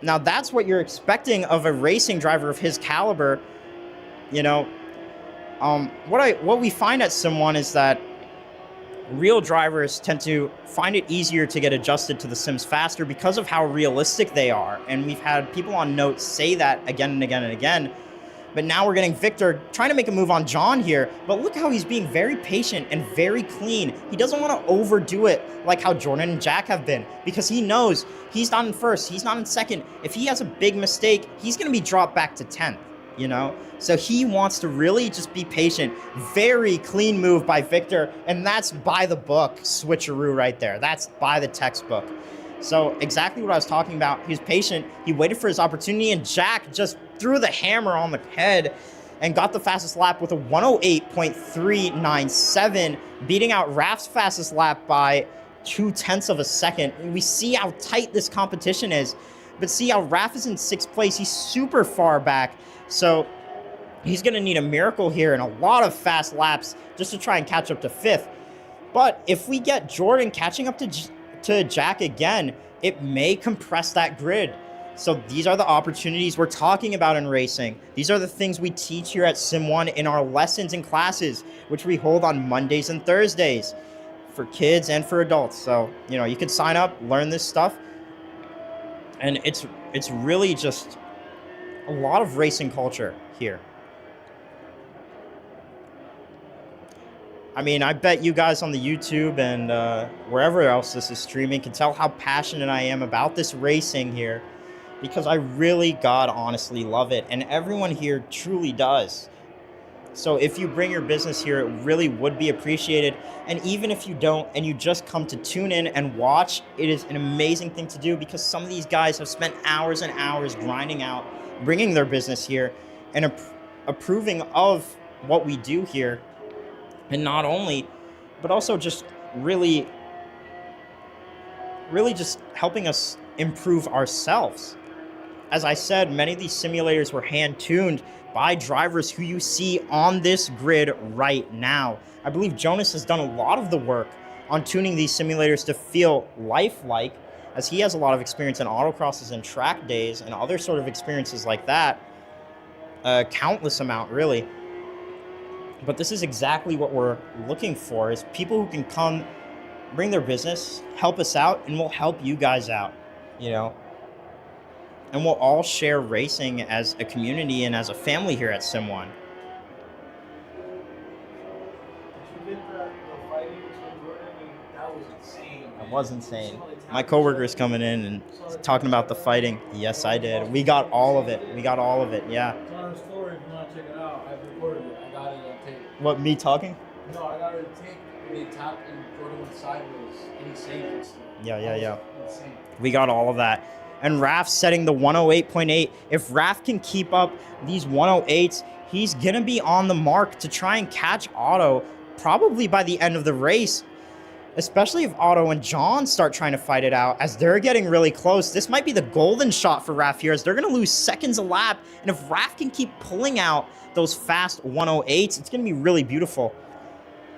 Now, that's what you're expecting of a racing driver of his caliber. What we find at Sim1 is that real drivers tend to find it easier to get adjusted to the sims faster because of how realistic they are. And we've had people on notes say that again and again and again. But now we're getting Victor trying to make a move on John here. But look how he's being very patient and very clean. He doesn't want to overdo it like how Jordan and Jack have been, because he knows he's not in first, he's not in second. If he has a big mistake, he's going to be dropped back to 10th, So he wants to really just be patient. Very clean move by Victor, and that's by the book switcheroo right there. That's by the textbook. So exactly what I was talking about. He was patient. He waited for his opportunity, and Jack just threw the hammer on the head and got the fastest lap with a 108.397, beating out Raf's fastest lap by 0.2 of a second. And we see how tight this competition is, but see how Raf is in 6th place. He's super far back. So he's going to need a miracle here and a lot of fast laps just to try and catch up to 5th. But if we get Jordan catching up to Jack again, it may compress that grid. So these are the opportunities we're talking about in racing. These are the things we teach here at Sim1 in our lessons and classes, which we hold on Mondays and Thursdays for kids and for adults. So, you can sign up, learn this stuff. And it's really just a lot of racing culture here. I mean, I bet you guys on the YouTube and wherever else this is streaming can tell how passionate I am about this racing here, because I really, God, honestly love it. And everyone here truly does. So if you bring your business here, it really would be appreciated. And even if you don't, and you just come to tune in and watch, it is an amazing thing to do, because some of these guys have spent hours and hours grinding out, bringing their business here, and approving of what we do here. And not only, but also just really just helping us improve ourselves. As I said, many of these simulators were hand-tuned by drivers who you see on this grid right now. I believe Jonas has done a lot of the work on tuning these simulators to feel lifelike, as he has a lot of experience in autocrosses and track days and other sort of experiences like that. Countless amount, really. But this is exactly what we're looking for, is people who can come, bring their business, help us out, and we'll help you guys out, you know? And we'll all share racing as a community and as a family here at Sim1. That was insane. My coworker's coming in and talking about the fighting. Yes, I did. We got all of it. We got all of it, yeah. It's on a story if you want to check it out. I've recorded it. I got it on tape. What, me talking? No, I got it on tape. They tapped and Jordan went sideways and he saved it still. Yeah. Insane. We got all of that. And Raf setting the 108.8. If Raf can keep up these 108s, he's going to be on the mark to try and catch Otto probably by the end of the race. Especially if Otto and John start trying to fight it out, as they're getting really close. This might be the golden shot for Raf here, as they're going to lose seconds a lap. And if Raf can keep pulling out those fast 108s, it's going to be really beautiful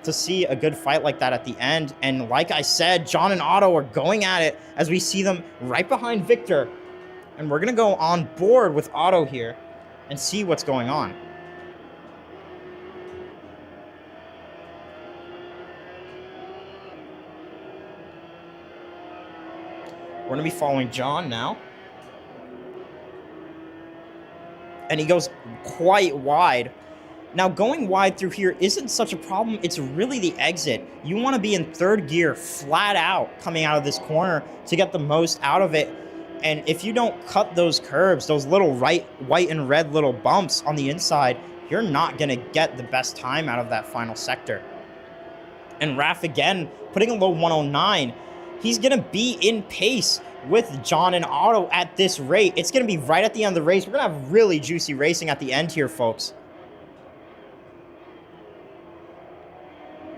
to see a good fight like that at the end. And like I said, John and Otto are going at it as we see them right behind Victor. And we're going to go on board with Otto here and see what's going on. We're going to be following John now. And he goes quite wide. Now, going wide through here isn't such a problem. It's really the exit. You want to be in third gear flat out coming out of this corner to get the most out of it. And if you don't cut those curbs, those little white and red little bumps on the inside, you're not going to get the best time out of that final sector. And Raf again, putting a low 109. He's going to be in pace with John and Otto at this rate. It's going to be right at the end of the race. We're going to have really juicy racing at the end here, folks.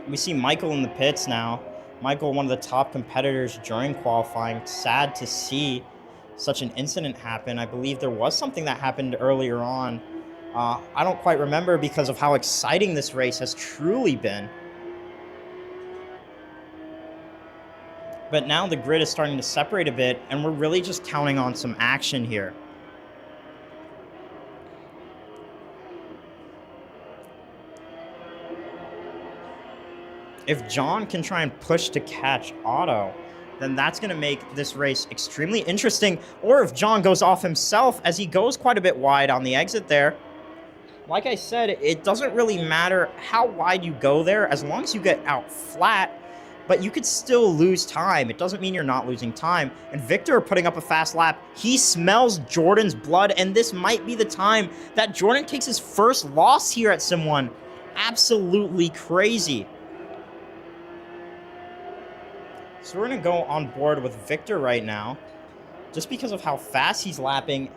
We see Michael in the pits now. Michael, one of the top competitors during qualifying. Sad to see such an incident happen. I believe there was something that happened earlier on. I don't quite remember because of how exciting this race has truly been. But now the grid is starting to separate a bit, and we're really just counting on some action here. If John can try and push to catch Otto, then that's going to make this race extremely interesting. Or if John goes off himself, as he goes quite a bit wide on the exit there. Like I said, it doesn't really matter how wide you go there, as long as you get out flat, but you could still lose time. It doesn't mean you're not losing time. And Victor putting up a fast lap. He smells Jordan's blood, and this might be the time that Jordan takes his first loss here at Sim1. Absolutely crazy. So we're going to go on board with Victor right now, just because of how fast he's lapping.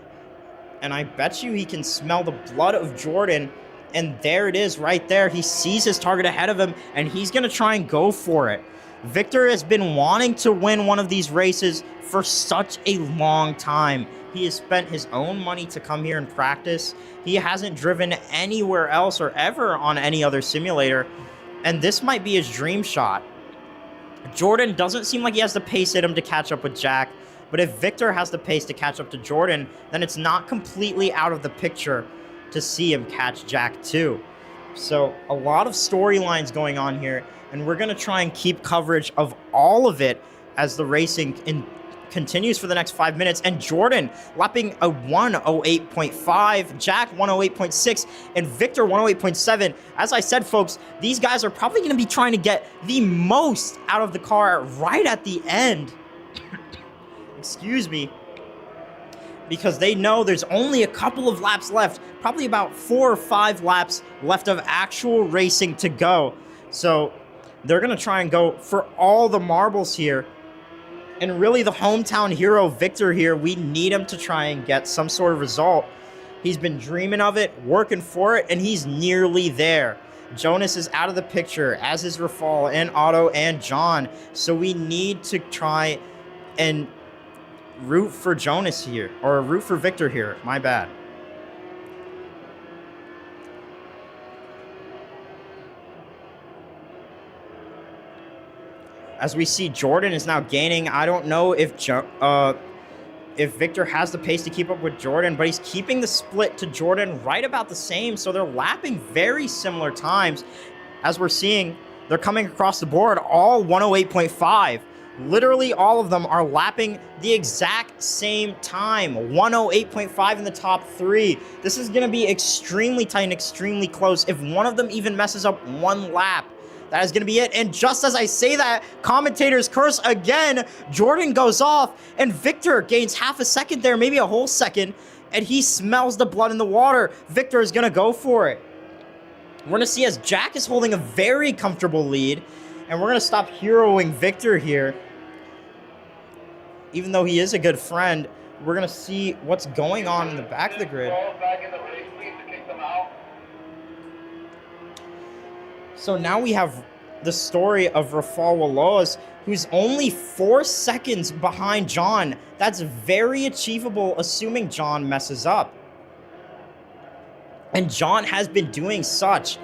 And I bet you he can smell the blood of Jordan. And there it is right there. He sees his target ahead of him, and he's going to try and go for it. Victor has been wanting to win one of these races for such a long time. He has spent his own money to come here and practice. He hasn't driven anywhere else or ever on any other simulator. And this might be his dream shot. Jordan doesn't seem like he has the pace in him to catch up with Jack, but if Victor has the pace to catch up to Jordan, then it's not completely out of the picture to see him catch Jack too. So a lot of storylines going on here, and we're going to try and keep coverage of all of it as the racing continues for the next 5 minutes. And Jordan lapping a 108.5, Jack 108.6, and Victor 108.7. As I said, folks, these guys are probably going to be trying to get the most out of the car right at the end. Excuse me. Because they know there's only a couple of laps left, probably about 4 or 5 laps left of actual racing to go. So they're going to try and go for all the marbles here. And really the hometown hero, Victor here, we need him to try and get some sort of result. He's been dreaming of it, working for it, and he's nearly there. Jonas is out of the picture, as is Rafal and Otto and John. So we need to try and root for Jonas here, or root for Victor here. My bad. As we see, Jordan is now gaining. I don't know if Victor has the pace to keep up with Jordan, but he's keeping the split to Jordan right about the same. So they're lapping very similar times. As we're seeing, they're coming across the board all 108.5. Literally all of them are lapping the exact same time. 108.5 in the top three. This is going to be extremely tight and extremely close. If one of them even messes up one lap, that is going to be it. And just as I say that, commentators curse again. Jordan goes off, and Victor gains half a second there, maybe a whole second, and he smells the blood in the water. Victor is going to go for it. We're going to see as Jack is holding a very comfortable lead, and we're going to stop heroing Victor here. Even though he is a good friend, we're going to see what's going on in the back of the grid. So now we have the story of Rafal Waloas, who's only 4 seconds behind John. That's very achievable, assuming John messes up. And John has been doing such.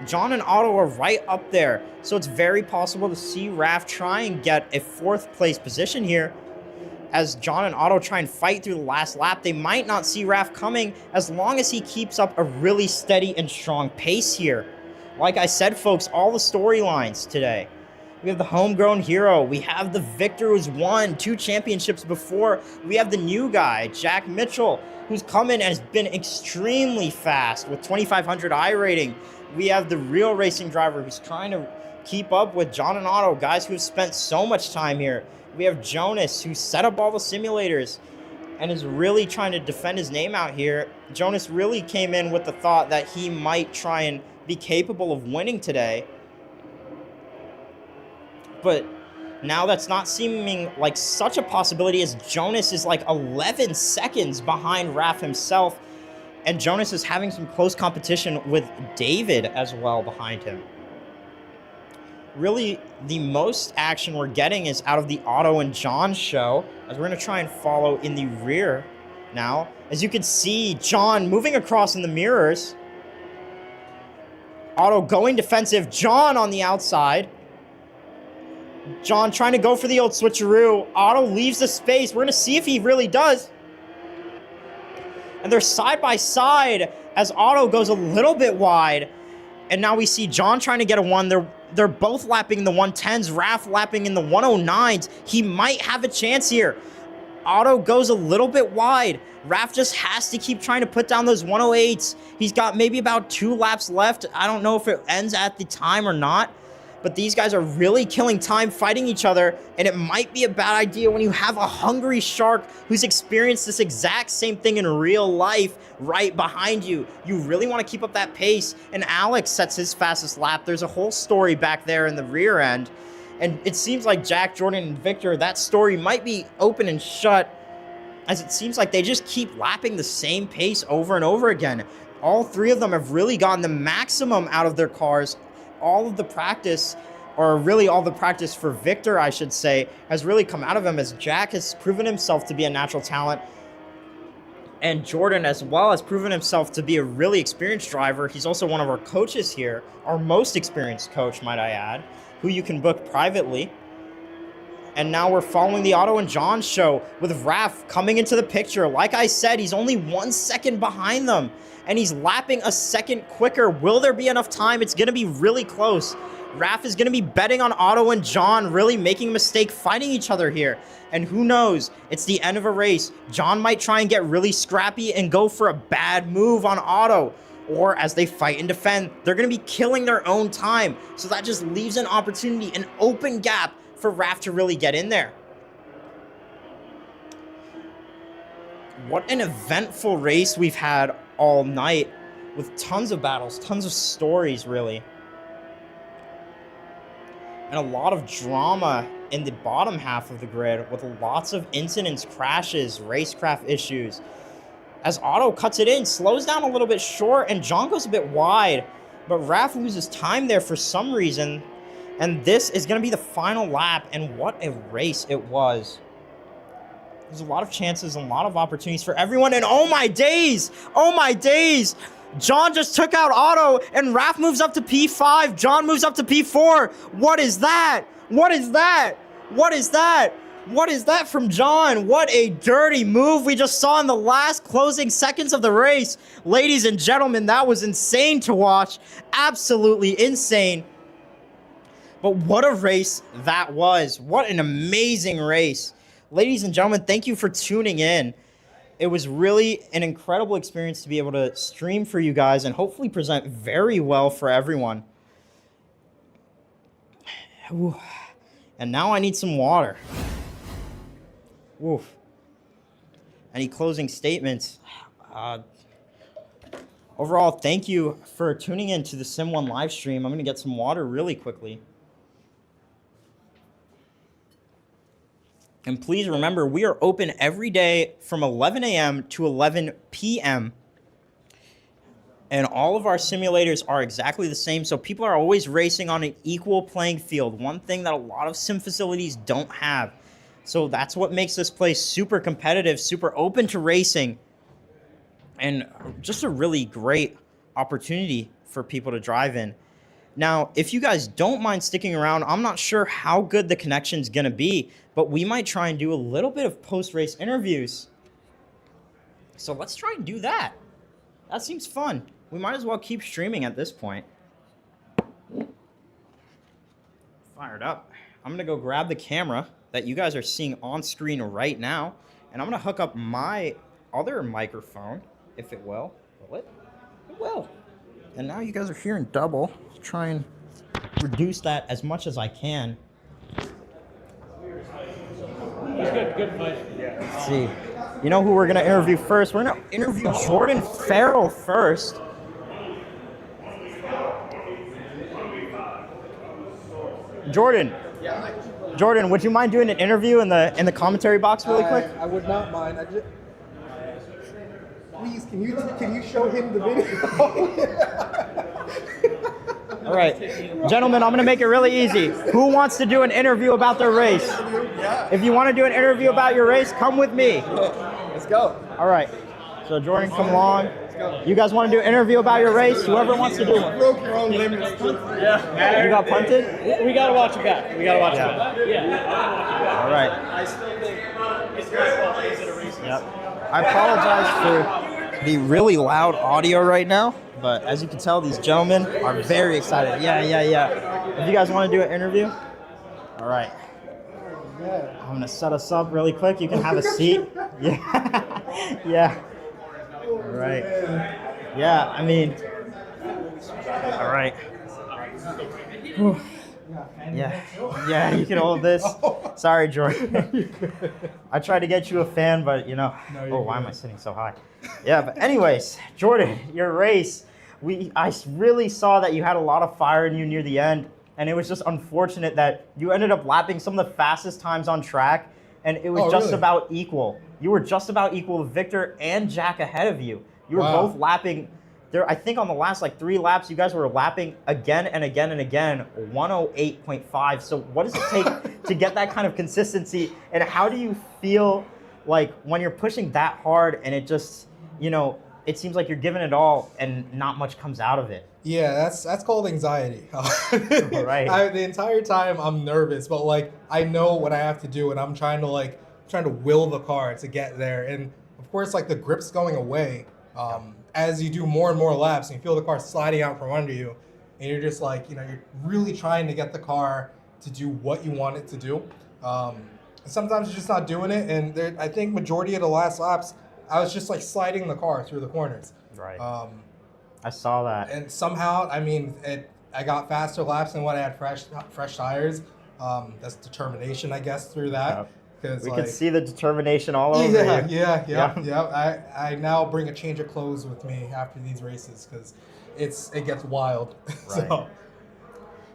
John and Otto are right up there. So it's very possible to see Raf try and get a 4th place position here. As John and Otto try and fight through the last lap, they might not see Raf coming as long as he keeps up a really steady and strong pace here. Like I said, folks, all the storylines today. We have the homegrown hero. We have the Victor who's won 2 championships before. We have the new guy, Jack Mitchell, who's come in and has been extremely fast with 2,500 I rating. We have the real racing driver who's trying to keep up with John and Otto, guys who have spent so much time here. We have Jonas, who set up all the simulators and is really trying to defend his name out here. Jonas really came in with the thought that he might try and be capable of winning today. But now that's not seeming like such a possibility, as Jonas is like 11 seconds behind Raf himself. And Jonas is having some close competition with David as well behind him. Really, the most action we're getting is out of the Otto and John show, as we're going to try and follow in the rear now. As you can see, John moving across in the mirrors. Otto going defensive. John on the outside. John trying to go for the old switcheroo. Otto leaves the space. We're going to see if he really does. And they're side by side as Otto goes a little bit wide. And now we see John trying to get a 1. They're both lapping the 110s. Raf lapping in the 109s. He might have a chance here. Otto goes a little bit wide. Raf just has to keep trying to put down those 108s. He's got maybe about 2 laps left. I don't know if it ends at the time or not. But these guys are really killing time fighting each other, and it might be a bad idea when you have a hungry shark who's experienced this exact same thing in real life right behind you. You really want to keep up that pace, and Alex sets his fastest lap. There's a whole story back there in the rear end, and it seems like Jack, Jordan, and Victor, that story might be open and shut, as it seems like they just keep lapping the same pace over and over again. All 3 of them have really gotten the maximum out of their cars. All of the practice, or really all the practice for Victor, I should say, has really come out of him, as Jack has proven himself to be a natural talent. And Jordan as well has proven himself to be a really experienced driver. He's also one of our coaches here, our most experienced coach, might I add, who you can book privately. And now we're following the Otto and John show with Raf coming into the picture. Like I said, he's only 1 second behind them, and he's lapping a second quicker. Will there be enough time? It's going to be really close. Raf is going to be betting on Otto and John really making a mistake fighting each other here. And who knows? It's the end of a race. John might try and get really scrappy and go for a bad move on Otto. Or as they fight and defend, they're going to be killing their own time. So that just leaves an opportunity, an open gap for Raf to really get in there. What an eventful race we've had all night, with tons of battles, tons of stories, really. And a lot of drama in the bottom half of the grid, with lots of incidents, crashes, racecraft issues. As Otto cuts it in, slows down a little bit short, and John goes a bit wide. But Raf loses time there for some reason. And this is going to be the final lap, and what a race it was. There's a lot of chances and a lot of opportunities for everyone. And oh my days! Oh my days! John just took out Otto, and Raph moves up to P5. John moves up to P4. What is that? What is that? What is that? What is that from John? What a dirty move we just saw in the last closing seconds of the race. Ladies and gentlemen, that was insane to watch. Absolutely insane. But what a race that was. What an amazing race. Ladies and gentlemen, thank you for tuning in. It was really an incredible experience to be able to stream for you guys and hopefully present very well for everyone. Ooh. And now I need some water. Oof. Any closing statements? Overall, thank you for tuning in to the Sim1 live stream. I'm going to get some water really quickly. And please remember, we are open every day from 11 a.m. to 11 p.m. And all of our simulators are exactly the same, so people are always racing on an equal playing field. One thing that a lot of sim facilities don't have. So that's what makes this place super competitive, super open to racing, and just a really great opportunity for people to drive in. Now, if you guys don't mind sticking around, I'm not sure how good the connection's gonna be, but we might try and do a little bit of post-race interviews. So let's try and do that. That seems fun. We might as well keep streaming at this point. Fired up. I'm gonna go grab the camera that you guys are seeing on screen right now, and I'm gonna hook up my other microphone, if it will. Will it? It will. And now you guys are hearing double. Let's try and reduce that as much as I can. Good fight. Yeah. Let's see. You know who we're gonna interview first? We're gonna interview Jordan Farrell first. Jordan. Yeah. Jordan, would you mind doing an interview in the commentary box really quick? I would not mind. Please, can you show him the video? All right, gentlemen, I'm gonna make it really easy. Who wants to do an interview about their race? Yeah. If you want to do an interview about your race, come with me. Let's go. All right. So Jordan, come along. You guys want to do an interview about your race? Whoever wants to do one. Broke your own limits. Yeah. You got punted? We gotta watch it back. We gotta watch Yeah. it back. Yeah. All right. I still think it's great while he's in a race. Yep. I apologize for the really loud audio right now, but as you can tell, these gentlemen are very excited. Yeah. If you guys want to do an interview, all right. I'm gonna set us up really quick. You can have a seat. Yeah. Yeah. All right. Yeah. I mean. All right. Whew. Yeah, you can hold this. Sorry, Jordan. I tried to get you a fan, but you know. Oh, why am I sitting so high? Yeah, but anyways, Jordan, your race. I really saw that you had a lot of fire in you near the end, and it was just unfortunate that you ended up lapping some of the fastest times on track, and it was just about equal. You were just about equal to Victor and Jack ahead of you. You were both lapping. There, I think on the last 3 laps, you guys were lapping again and again and again, 108.5. So what does it take to get that kind of consistency? And how do you feel like when you're pushing that hard and it just, it seems like you're giving it all and not much comes out of it? Yeah, that's called anxiety. Right. The entire time I'm nervous, but I know what I have to do, and I'm trying to will the car to get there. And of course, the grip's going away. As you do more and more laps and you feel the car sliding out from under you, and you're just you're really trying to get the car to do what you want it to do. Sometimes you're just not doing it, and I think majority of the last laps, I was just sliding the car through the corners. Right. I saw that. And somehow, I got faster laps than what I had fresh tires. That's determination, I guess, through that. Yep. We could see the determination all over you. Yeah. I now bring a change of clothes with me after these races because it gets wild. Right.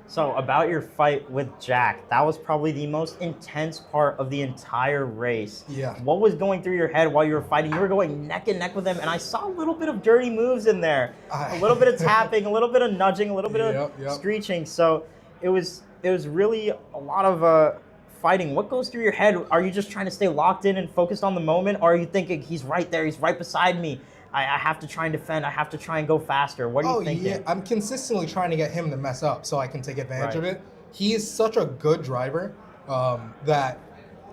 So about your fight with Jack, that was probably the most intense part of the entire race. Yeah. What was going through your head while you were fighting? You were going neck and neck with him, and I saw a little bit of dirty moves in there. A little bit of tapping, a little bit of nudging, a little bit of screeching. So it was really a lot of fighting, what goes through your head? Are you just trying to stay locked in and focused on the moment? Or are you thinking, he's right there, he's right beside me, I have to try and defend, I have to try and go faster? What are you thinking? Yeah, I'm consistently trying to get him to mess up so I can take advantage of Right. it. He is such a good driver that,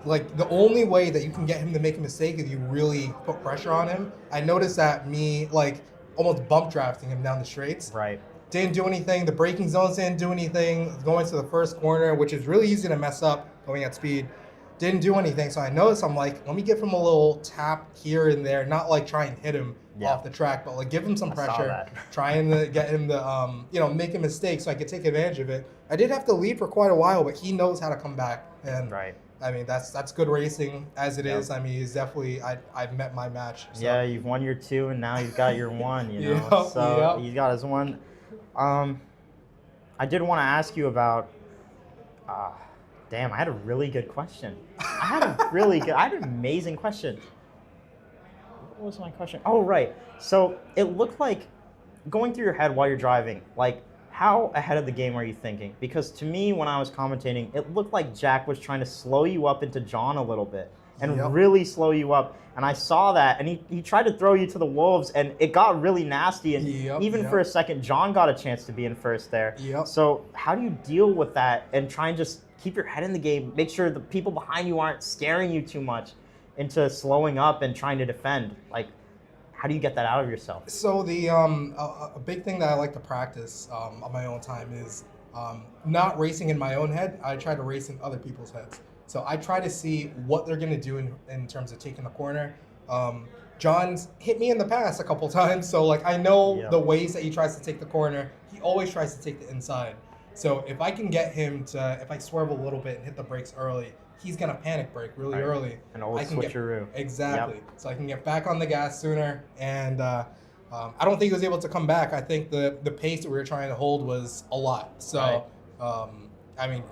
like, the only way that you can get him to make a mistake is you really put pressure on him. I noticed that me, like, almost bump drafting him down the straights. Right. Didn't do anything. The braking zones didn't do anything. Going to the first corner, which is really easy to mess up going at speed, didn't do anything. So I noticed, I'm like, let me give him a little tap here and there, not like try and hit him off the track, but like give him some pressure, trying to get him to, make a mistake so I could take advantage of it. I did have to lead for quite a while, but he knows how to come back. And I mean, that's good racing as it is. I mean, he's definitely, I've met my match. So. Yeah, you've won your 2 and now you've got your 1, you know. So he's got his 1. I did want to ask you about, damn, I had a really good question. I had an amazing question. What was my question? Oh, right. So it looked like, going through your head while you're driving, like, how ahead of the game are you thinking? Because to me, when I was commentating, it looked like Jack was trying to slow you up into John a little bit and really slow you up. And I saw that, and he tried to throw you to the wolves, and it got really nasty. And even for a second, John got a chance to be in first there. So how do you deal with that and try and just keep your head in the game, make sure the people behind you aren't scaring you too much into slowing up and trying to defend? Like, how do you get that out of yourself? So the a big thing that I like to practice on my own time is not racing in my own head. I try to race in other people's heads. So I try to see what they're going to do in terms of taking the corner. John's hit me in the past a couple times, so like I know the ways that he tries to take the corner. He always tries to take the inside. So if I can get him to, if I swerve a little bit and hit the brakes early, he's going to panic brake really early. And always switcheroo. Exactly. So I can get back on the gas sooner. And I don't think he was able to come back. I think the pace that we were trying to hold was a lot. So, I mean,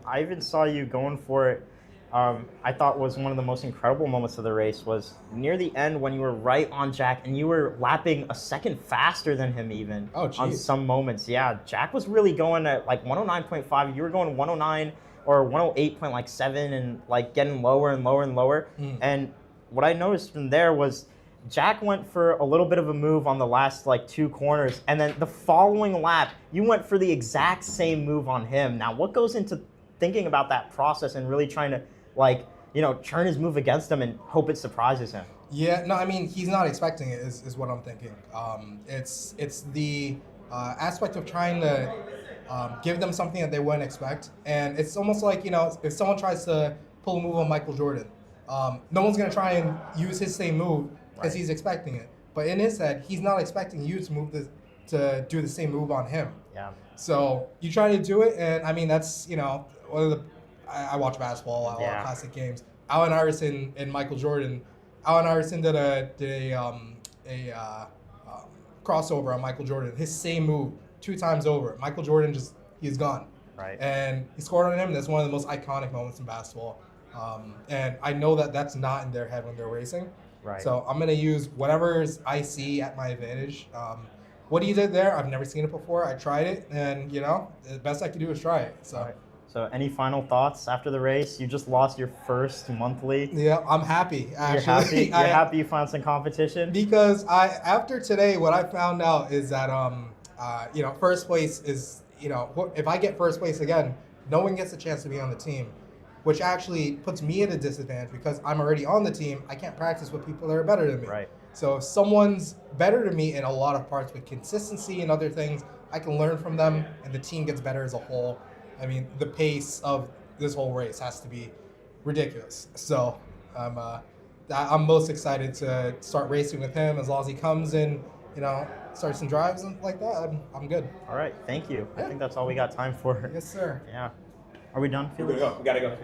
I even saw you going for it. I thought was one of the most incredible moments of the race was near the end when you were right on Jack and you were lapping a second faster than him even on some moments. Yeah, Jack was really going at like 109.5. You were going 109 or 108.7 and like getting lower and lower and lower. And what I noticed from there was Jack went for a little bit of a move on the last like 2 corners, and then the following lap, you went for the exact same move on him. Now, what goes into thinking about that process and really trying to turn his move against him and hope it surprises him? Yeah, no, I mean, he's not expecting it is what I'm thinking. It's the aspect of trying to give them something that they wouldn't expect. And it's almost like, if someone tries to pull a move on Michael Jordan, no one's going to try and use his same move because he's expecting it. But in his head, he's not expecting you to do the same move on him. Yeah. So you try to do it, and I mean, that's, one of the, I watch basketball, a lot of classic games. Allen Iverson and Michael Jordan. Allen Iverson did a crossover on Michael Jordan. His same move 2 times over. Michael Jordan he's gone. Right. And he scored on him. That's one of the most iconic moments in basketball. And I know that that's not in their head when they're racing. Right. So I'm going to use whatever I see at my advantage. What he did there, I've never seen it before. I tried it, and, the best I could do is try it. So. Right. So any final thoughts after the race? You just lost your first monthly. Yeah, I'm happy, actually. You're happy you found some competition? Because after today, what I found out is that, first place is, if I get first place again, no one gets a chance to be on the team, which actually puts me at a disadvantage because I'm already on the team. I can't practice with people that are better than me. Right. So if someone's better than me in a lot of parts with consistency and other things, I can learn from them, and the team gets better as a whole. I mean, the pace of this whole race has to be ridiculous. So I'm most excited to start racing with him. As long as he comes and, starts some drives and like that, I'm good. All right, thank you. I think that's all we got time for. Yes, sir. Yeah. Are we done, Felix? We gotta go.